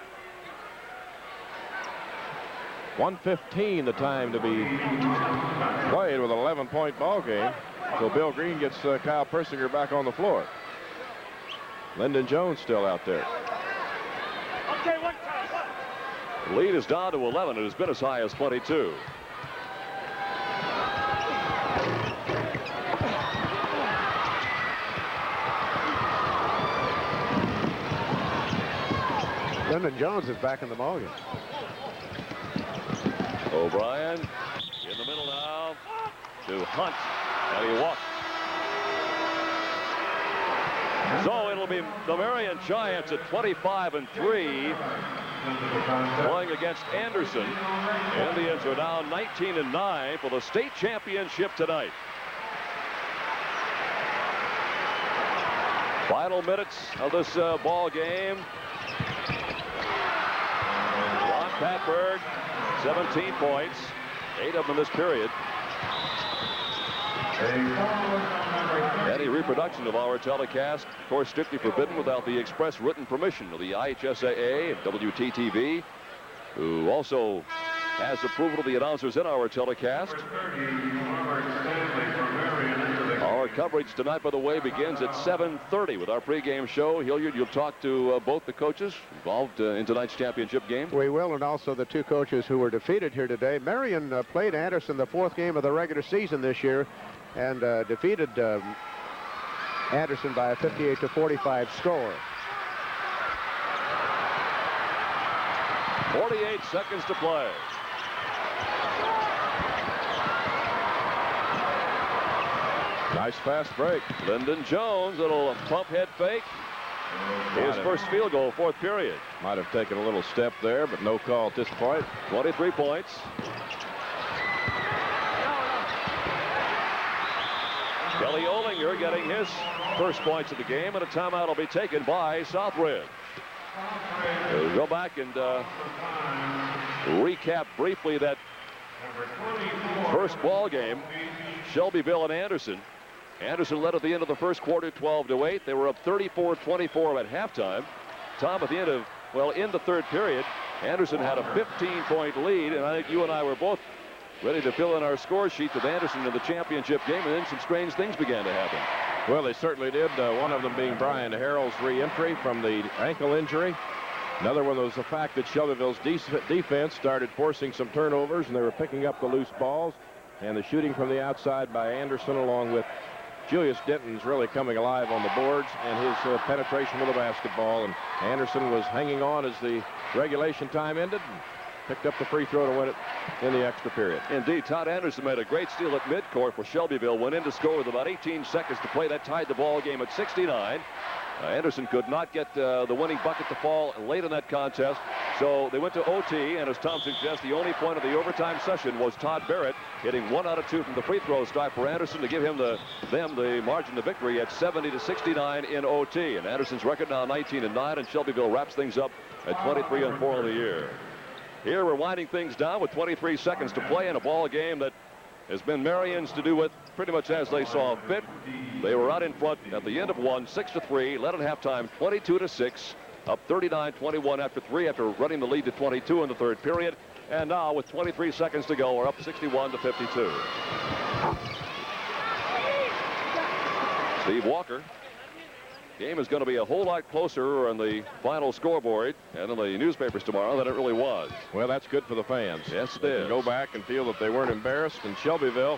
1:15 the time to be played with an 11-point ball game. So Bill Green gets Kyle Persinger back on the floor. Lyndon Jones still out there. The lead is down to 11. It has been as high as 22. Lyndon Jones is back in the ballgame. O'Brien in the middle now to Hunt, and he walks. So it'll be the Marion Giants at 25-3 playing against Anderson. Indians are now 19-9 for the state championship tonight. Final minutes of this ball game. Ron Patberg, 17 points, 8 of them in this period. Any reproduction of our telecast, of course, strictly forbidden without the express written permission of the IHSAA and WTTV, who also has approval of the announcers in our telecast. Our coverage tonight, by the way, begins at 7:30 with our pregame show. Hilliard, you'll talk to both the coaches involved in tonight's championship game. We will, and also the two coaches who were defeated here today. Marion played Anderson the 4th game of the regular season this year and defeated Anderson by a 58-45 score. 48 seconds to play. Nice fast break. Lyndon Jones, little pump head fake. His first field goal, 4th period. Might have taken a little step there, but no call at this point. 23 points. Kelly Olinger getting his first points of the game, and a timeout will be taken by Southridge. We'll go back and recap briefly that first ball game. Shelbyville and Anderson. Anderson led at the end of the first quarter, 12-8. They were up 34-24 at halftime. Tom, at the end of, well, in the 3rd period, Anderson had a 15-point lead, and I think you and I were both ready to fill in our score sheet with Anderson in the championship game, and then some strange things began to happen. Well, they certainly did. One of them being Brian Harrell's re-entry from the ankle injury. Another one was the fact that Shelbyville's defense started forcing some turnovers, and they were picking up the loose balls. And the shooting from the outside by Anderson, along with Julius Denton's really coming alive on the boards, and his penetration with the basketball. And Anderson was hanging on as the regulation time ended and picked up the free throw to win it in the extra period. Indeed, Todd Anderson made a great steal at midcourt for Shelbyville, went in to score with about 18 seconds to play. That tied the ball game at 69. Anderson could not get the winning bucket to fall late in that contest. So they went to OT, and as Tom suggests, the only point of the overtime session was Todd Barrett hitting 1 out of 2 from the free throw stripe for Anderson to give him the margin of victory at 70-69 in OT. And Anderson's record now 19-9, and Shelbyville wraps things up at 23-4 on the year. Here we're winding things down with 23 seconds to play in a ball game that has been Marion's to do with pretty much as they saw fit. They were out in front at the end of one, 6-3, led at halftime 22-6, up 39-21 after 3 after running the lead to 22 in the third period. And now with 23 seconds to go, we're up 61-52. Steve Walker. Game is going to be a whole lot closer on the final scoreboard and in the newspapers tomorrow than it really was. Well, that's good for the fans. Yes, it They is. can go back and feel that they weren't embarrassed. And Shelbyville,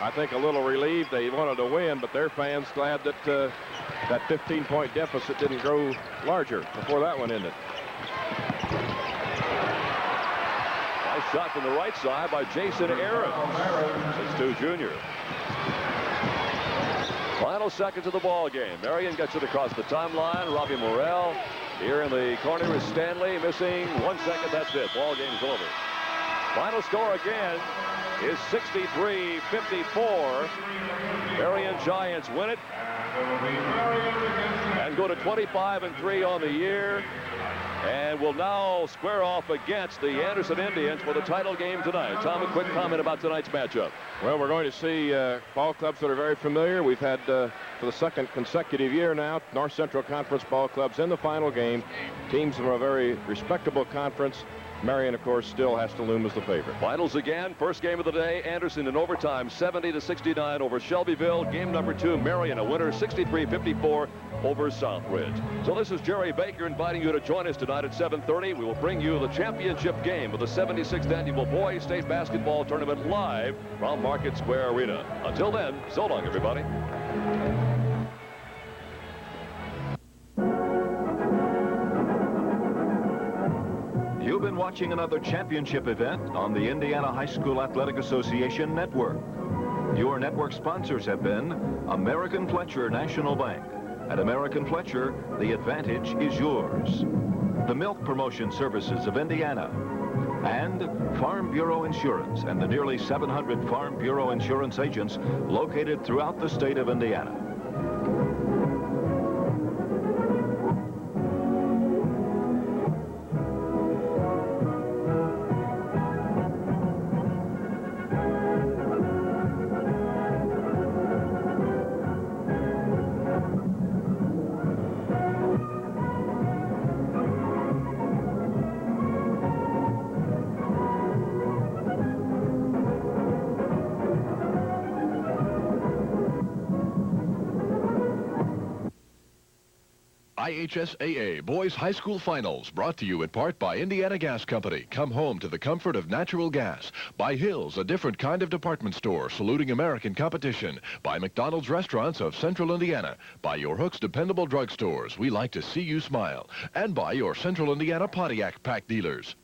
I think, a little relieved. They wanted to win, but their fans glad that that 15-point deficit didn't grow larger before that one ended. Nice shot from the right side by Jason Aaron, 6'2" junior. Final seconds of the ball game. Marion gets it across the timeline. Robbie Morrell. Here in the corner is Stanley, missing 1 second. That's it. Ball game's over. Final score again is 63-54. Marion Giants win it and go to 25-3 on the year, and will now square off against the Anderson Indians for the title game tonight. Tom, a quick comment about tonight's matchup. Well, we're going to see ball clubs that are very familiar. We've had, for the second consecutive year now, North Central Conference ball clubs in the final game. Teams from a very respectable conference. Marion, of course, still has to loom as the favorite. Finals again. First game of the day. Anderson in overtime, 70-69 over Shelbyville. Game number 2, Marion a winner, 63-54 over Southridge. So this is Jerry Baker inviting you to join us tonight at 7:30. We will bring you the championship game of the 76th Annual Boys State Basketball Tournament live from Market Square Arena. Until then, so long, everybody. You've been watching another championship event on the Indiana High School Athletic Association Network. Your network sponsors have been American Fletcher National Bank. At American Fletcher, the advantage is yours. The Milk Promotion Services of Indiana. And Farm Bureau Insurance and the nearly 700 Farm Bureau Insurance agents located throughout the state of Indiana. IHSAA Boys High School Finals, brought to you in part by Indiana Gas Company. Come home to the comfort of natural gas. By Hills, a different kind of department store saluting American competition. By McDonald's Restaurants of Central Indiana. By Your Hook's dependable drugstores. We like to see you smile. And by your Central Indiana Pontiac Pack dealers.